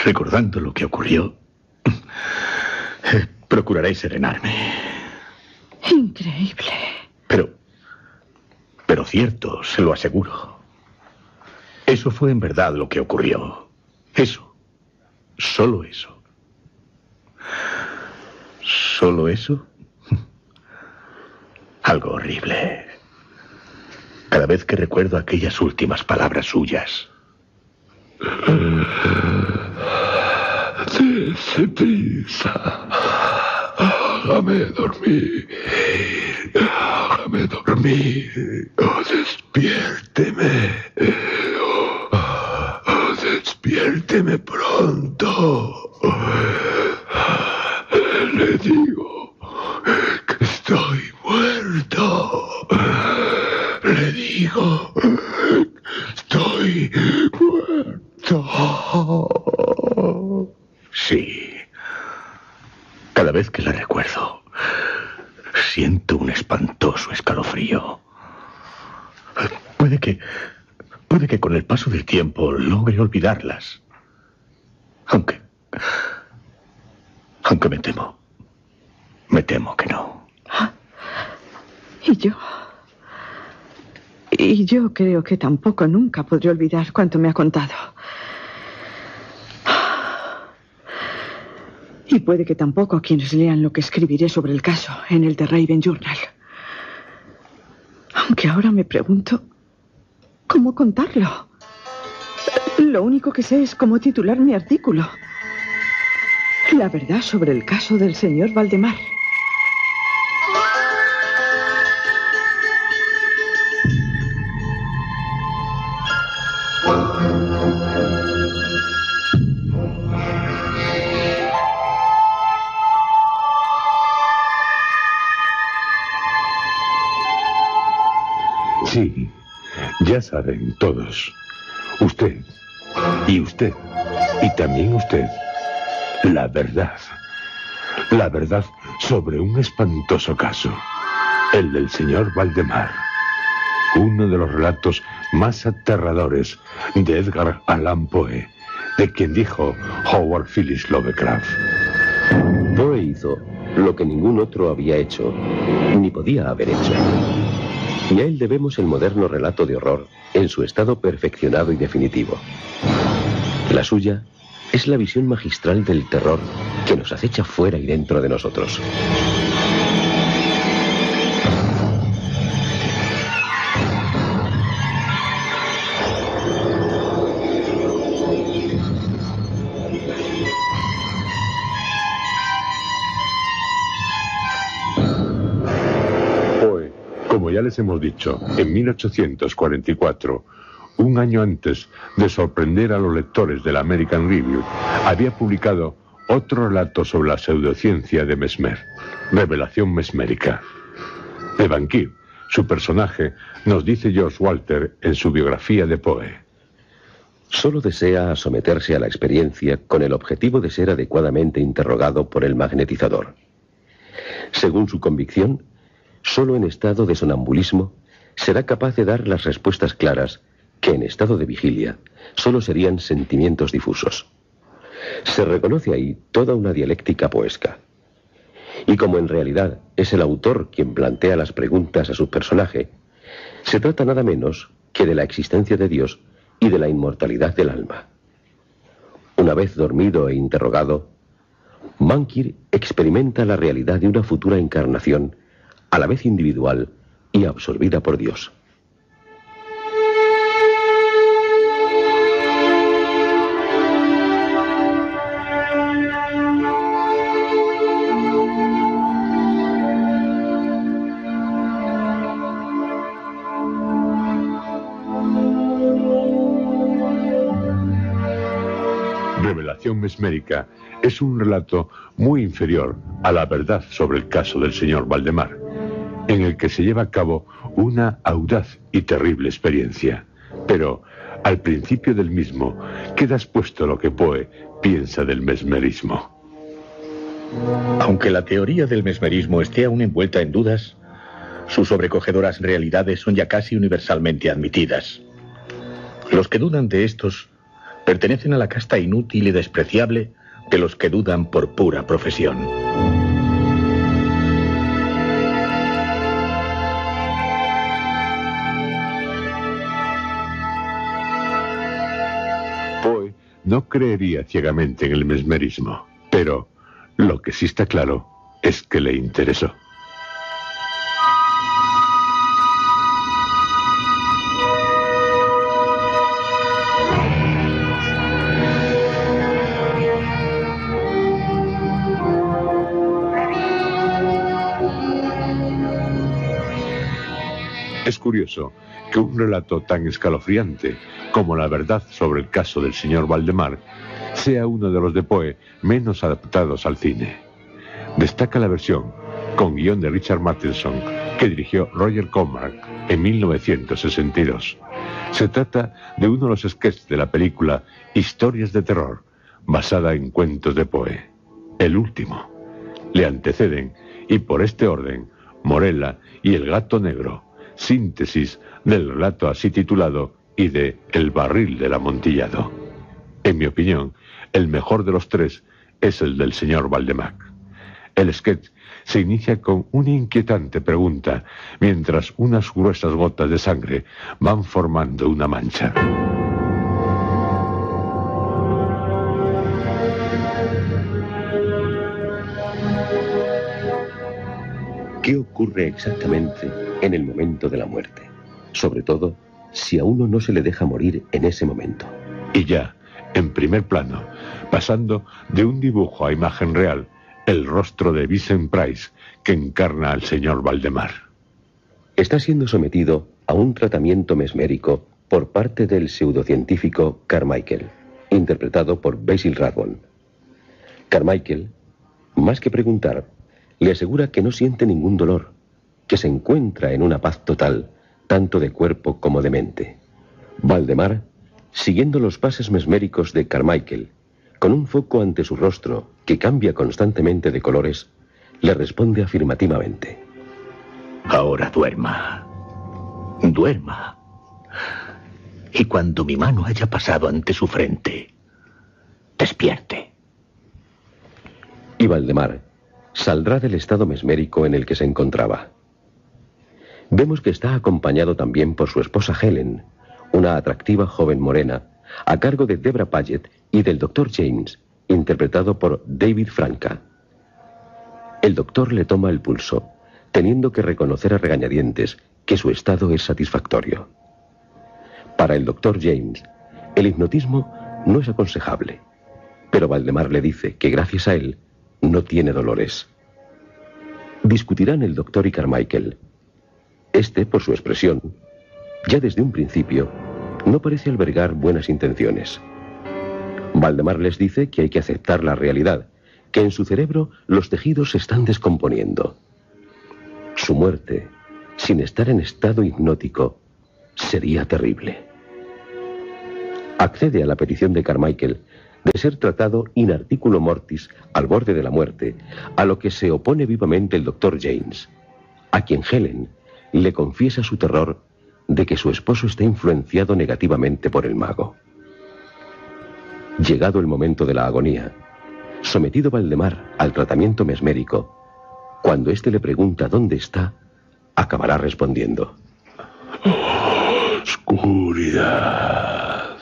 Recordando lo que ocurrió, procuraré serenarme. Increíble. Pero cierto, se lo aseguro. Eso fue en verdad lo que ocurrió. Eso. Solo eso. ¿Solo eso? Algo horrible. Cada vez que recuerdo aquellas últimas palabras suyas. Dese prisa. Hágame dormir. Hágame dormir. Oh, despiérteme. Oh, despiérteme pronto. Le digo que estoy muerto. Le digo que estoy muerto. Sí. Cada vez que la recuerdo, siento un espantoso escalofrío. Puede que con el paso del tiempo logre olvidarlas. Aunque me temo que no. Y yo creo que tampoco nunca podré olvidar cuánto me ha contado. Y puede que tampoco quienes lean lo que escribiré sobre el caso en el The Raven Journal. Aunque ahora me pregunto cómo contarlo. Lo único que sé es cómo titular mi artículo. La verdad sobre el caso del señor Valdemar. Sí, ya saben todos. Usted, y usted, y también usted. La verdad. La verdad sobre un espantoso caso. El del señor Valdemar. Uno de los relatos más aterradores de Edgar Allan Poe, de quien dijo Howard Phillips Lovecraft. Poe hizo lo que ningún otro había hecho, ni podía haber hecho. Y a él debemos el moderno relato de horror en su estado perfeccionado y definitivo. La suya es la visión magistral del terror que nos acecha fuera y dentro de nosotros. Como ya les hemos dicho, en 1844, un año antes de sorprender a los lectores del American Review, había publicado otro relato sobre la pseudociencia de Mesmer, Revelación Mesmérica. De Banquet, su personaje, nos dice George Walter en su biografía de Poe. Solo desea someterse a la experiencia con el objetivo de ser adecuadamente interrogado por el magnetizador. Según su convicción, solo en estado de sonambulismo será capaz de dar las respuestas claras que en estado de vigilia solo serían sentimientos difusos. Se reconoce ahí toda una dialéctica poesca. Y como en realidad es el autor quien plantea las preguntas a su personaje, se trata nada menos que de la existencia de Dios y de la inmortalidad del alma. Una vez dormido e interrogado, Mankir experimenta la realidad de una futura encarnación a la vez individual y absorbida por Dios. Revelación Mesmérica es un relato muy inferior a la verdad sobre el caso del señor Valdemar, en el que se lleva a cabo una audaz y terrible experiencia. Pero al principio del mismo queda expuesto lo que Poe piensa del mesmerismo. Aunque la teoría del mesmerismo esté aún envuelta en dudas, sus sobrecogedoras realidades son ya casi universalmente admitidas. Los que dudan de estos pertenecen a la casta inútil y despreciable de los que dudan por pura profesión. Poe no creería ciegamente en el mesmerismo, pero lo que sí está claro es que le interesó. Es curioso que un relato tan escalofriante como la verdad sobre el caso del señor Valdemar sea uno de los de Poe menos adaptados al cine. Destaca la versión, con guión de Richard Matheson, que dirigió Roger Corman en 1962. Se trata de uno de los sketches de la película Historias de terror, basada en cuentos de Poe. El último. Le anteceden, y por este orden, Morella y el gato negro, síntesis del relato así titulado y de El barril del amontillado. En mi opinión, El mejor de los tres es el del señor Valdemar. El sketch se inicia con una inquietante pregunta, mientras unas gruesas gotas de sangre van formando una mancha. ¿Qué ocurre exactamente en el momento de la muerte? Sobre todo, si a uno no se le deja morir en ese momento. Y ya, en primer plano, pasando de un dibujo a imagen real, el rostro de Vincent Price, que encarna al señor Valdemar. Está siendo sometido a un tratamiento mesmérico por parte del pseudocientífico Carmichael, interpretado por Basil Rathbone. Carmichael, más que preguntar, le asegura que no siente ningún dolor, que se encuentra en una paz total, tanto de cuerpo como de mente. Valdemar, siguiendo los pases mesméricos de Carmichael, con un foco ante su rostro que cambia constantemente de colores, le responde afirmativamente. Ahora duerma. Duerma. Y cuando mi mano haya pasado ante su frente, despierte. Y Valdemar saldrá del estado mesmérico en el que se encontraba. Vemos que está acompañado también por su esposa Helen, una atractiva joven morena, a cargo de Deborah Paget y del Dr. James, interpretado por David Franca. El doctor le toma el pulso, teniendo que reconocer a regañadientes que su estado es satisfactorio. Para el Dr. James, el hipnotismo no es aconsejable, pero Valdemar le dice que gracias a él no tiene dolores. Discutirán el doctor y Carmichael. Este, por su expresión, ya desde un principio, no parece albergar buenas intenciones. Valdemar les dice que hay que aceptar la realidad, que en su cerebro los tejidos se están descomponiendo. Su muerte, sin estar en estado hipnótico, sería terrible. Accede a la petición de Carmichael de ser tratado in articulo mortis al borde de la muerte, a lo que se opone vivamente el Dr. James, a quien Helen le confiesa su terror de que su esposo está influenciado negativamente por el mago. Llegado el momento de la agonía, sometido Valdemar al tratamiento mesmérico, cuando éste le pregunta dónde está, acabará respondiendo: Oscuridad.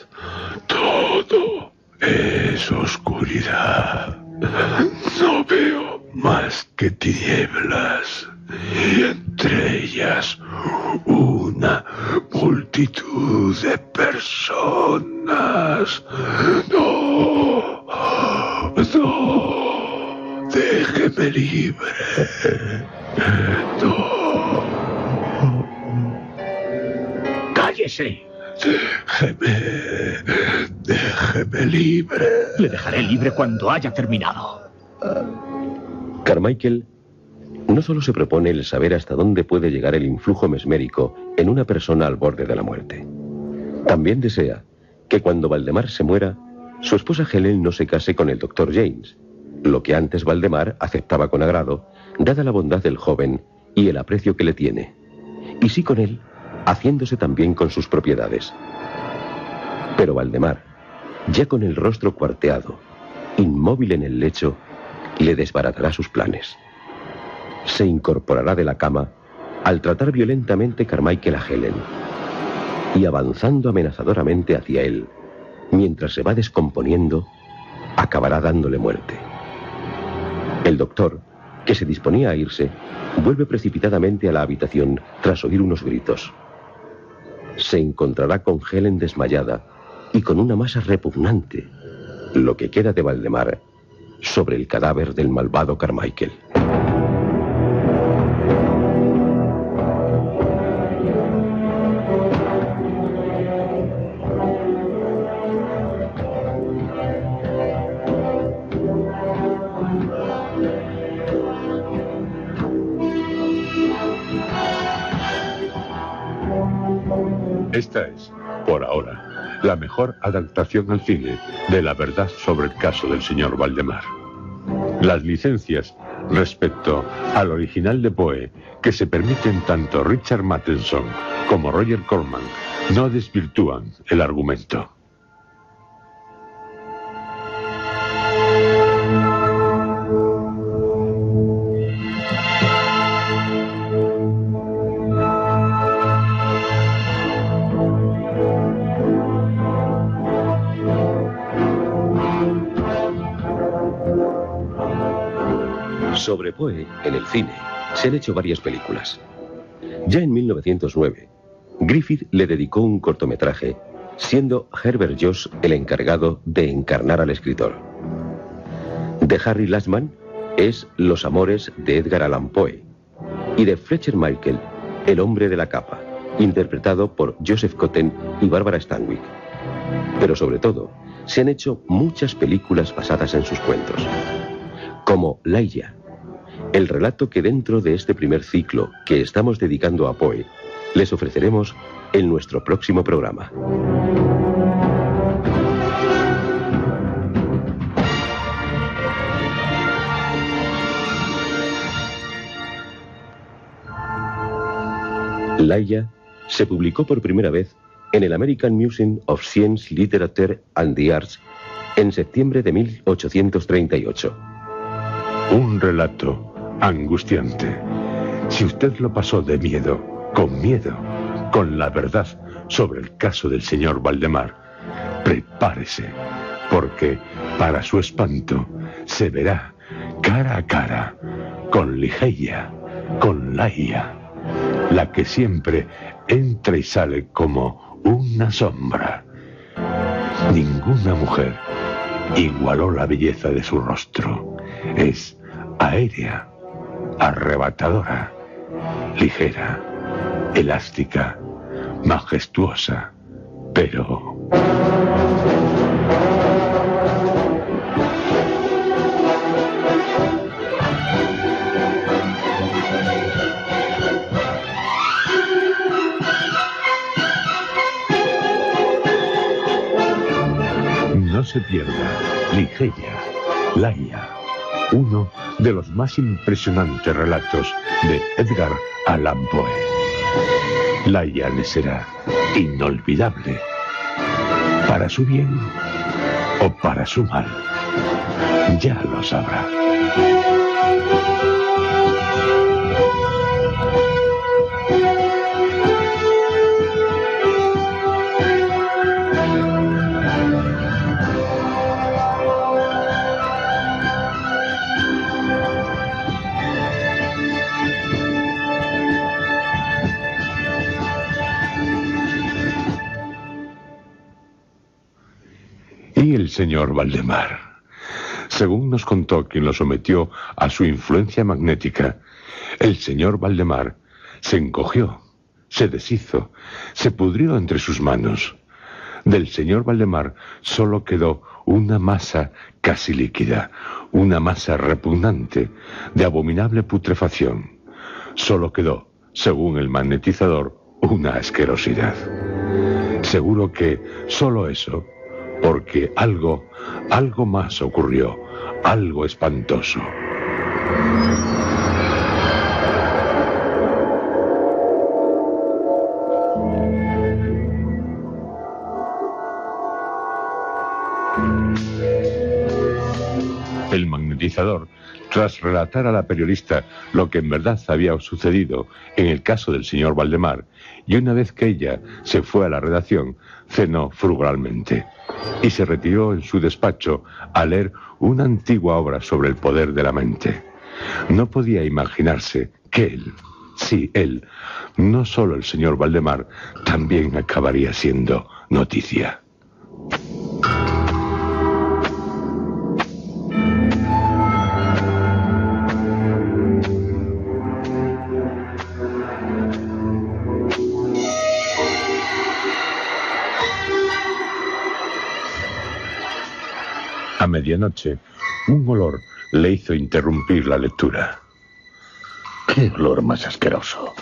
Todo es oscuridad. No veo más que tinieblas, y entre ellas una multitud de personas. No, no, déjeme libre. No. ¡Cállese! Déjeme libre. Le dejaré libre cuando haya terminado. Carmichael no solo se propone el saber hasta dónde puede llegar el influjo mesmérico en una persona al borde de la muerte. También desea que cuando Valdemar se muera, su esposa Helen no se case con el Dr. James, lo que antes Valdemar aceptaba con agrado, dada la bondad del joven y el aprecio que le tiene, y sí con él, haciéndose también con sus propiedades. Pero Valdemar, ya con el rostro cuarteado, inmóvil en el lecho, le desbaratará sus planes. Se incorporará de la cama al tratar violentamente Carmichael a Helen, y avanzando amenazadoramente hacia él, mientras se va descomponiendo, acabará dándole muerte. El doctor, que se disponía a irse, vuelve precipitadamente a la habitación tras oír unos gritos. Se encontrará con Helen desmayada y con una masa repugnante, lo que queda de Valdemar, sobre el cadáver del malvado Carmichael. Esta es, por ahora, la mejor adaptación al cine de la verdad sobre el caso del señor Valdemar. Las licencias respecto al original de Poe que se permiten tanto Richard Matheson como Roger Corman no desvirtúan el argumento. Sobre Poe, en el cine, se han hecho varias películas. Ya en 1909, Griffith le dedicó un cortometraje, siendo Herbert Joss el encargado de encarnar al escritor. De Harry Lashman es Los amores de Edgar Allan Poe, y de Fletcher Michael, El hombre de la capa, interpretado por Joseph Cotten y Barbara Stanwyck. Pero sobre todo, se han hecho muchas películas basadas en sus cuentos, como Laia, el relato que dentro de este primer ciclo que estamos dedicando a Poe, les ofreceremos en nuestro próximo programa. Laia se publicó por primera vez en el American Museum of Science, Literature and the Arts en septiembre de 1838. Un relato angustiante. Si usted lo pasó de miedo, con la verdad sobre el caso del señor Valdemar, prepárese, porque para su espanto se verá cara a cara con Ligeia, con Laia, la que siempre entra y sale como una sombra. Ninguna mujer igualó la belleza de su rostro. Es aérea, arrebatadora, ligera, elástica, majestuosa, pero... No se pierda Ligeia, Laia, uno de los más impresionantes relatos de Edgar Allan Poe. Laia le será inolvidable, para su bien o para su mal. Ya lo sabrá. Y el señor Valdemar, según nos contó quien lo sometió a su influencia magnética, el señor Valdemar se encogió, se deshizo, se pudrió entre sus manos. Del señor Valdemar solo quedó una masa casi líquida, una masa repugnante, de abominable putrefacción. Solo quedó, según el magnetizador, una asquerosidad. Seguro que solo eso, porque algo más ocurrió, algo espantoso. El magnetizador, tras relatar a la periodista lo que en verdad había sucedido en el caso del señor Valdemar, y una vez que ella se fue a la redacción, cenó frugalmente y se retiró en su despacho a leer una antigua obra sobre el poder de la mente. No podía imaginarse que él, sí, él, no solo el señor Valdemar, también acabaría siendo noticia. A medianoche, un olor le hizo interrumpir la lectura. ¡Qué olor más asqueroso!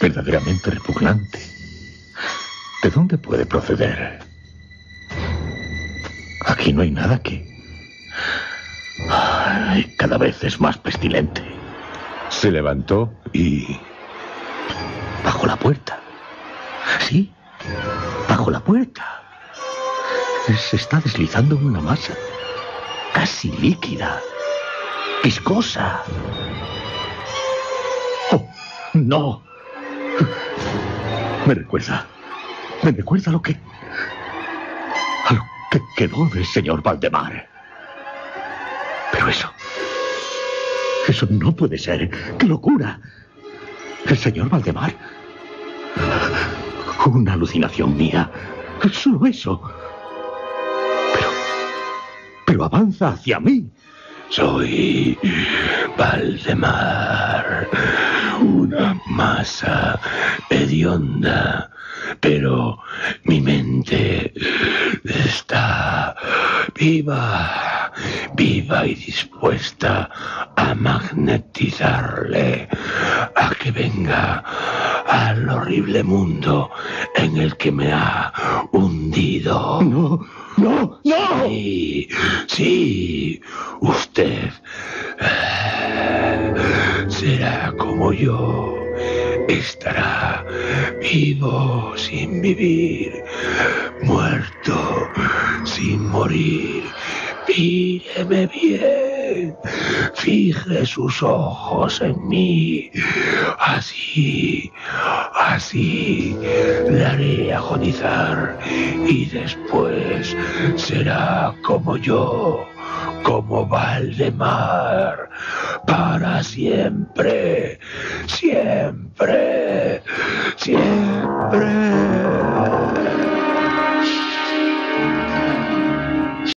Verdaderamente repugnante. ¿De dónde puede proceder? Aquí no hay nada que... Ay, cada vez es más pestilente. Se levantó y... Bajo la puerta. Sí, bajo la puerta. Se está deslizando una masa, casi líquida, viscosa. ¡Oh, no! Me recuerda a lo que quedó del señor Valdemar. Eso no puede ser. ¡Qué locura! El señor Valdemar. Una alucinación mía. Solo eso. Pero avanza hacia mí. Soy Valdemar, una masa hedionda, pero mi mente está viva y dispuesta a magnetizarle, a que venga al horrible mundo en el que me ha hundido. No. Sí, usted será como yo. Estará vivo sin vivir, muerto sin morir. Míreme bien, fije sus ojos en mí. Así le haré agonizar y después será como yo, como Valdemar, para siempre, siempre, siempre.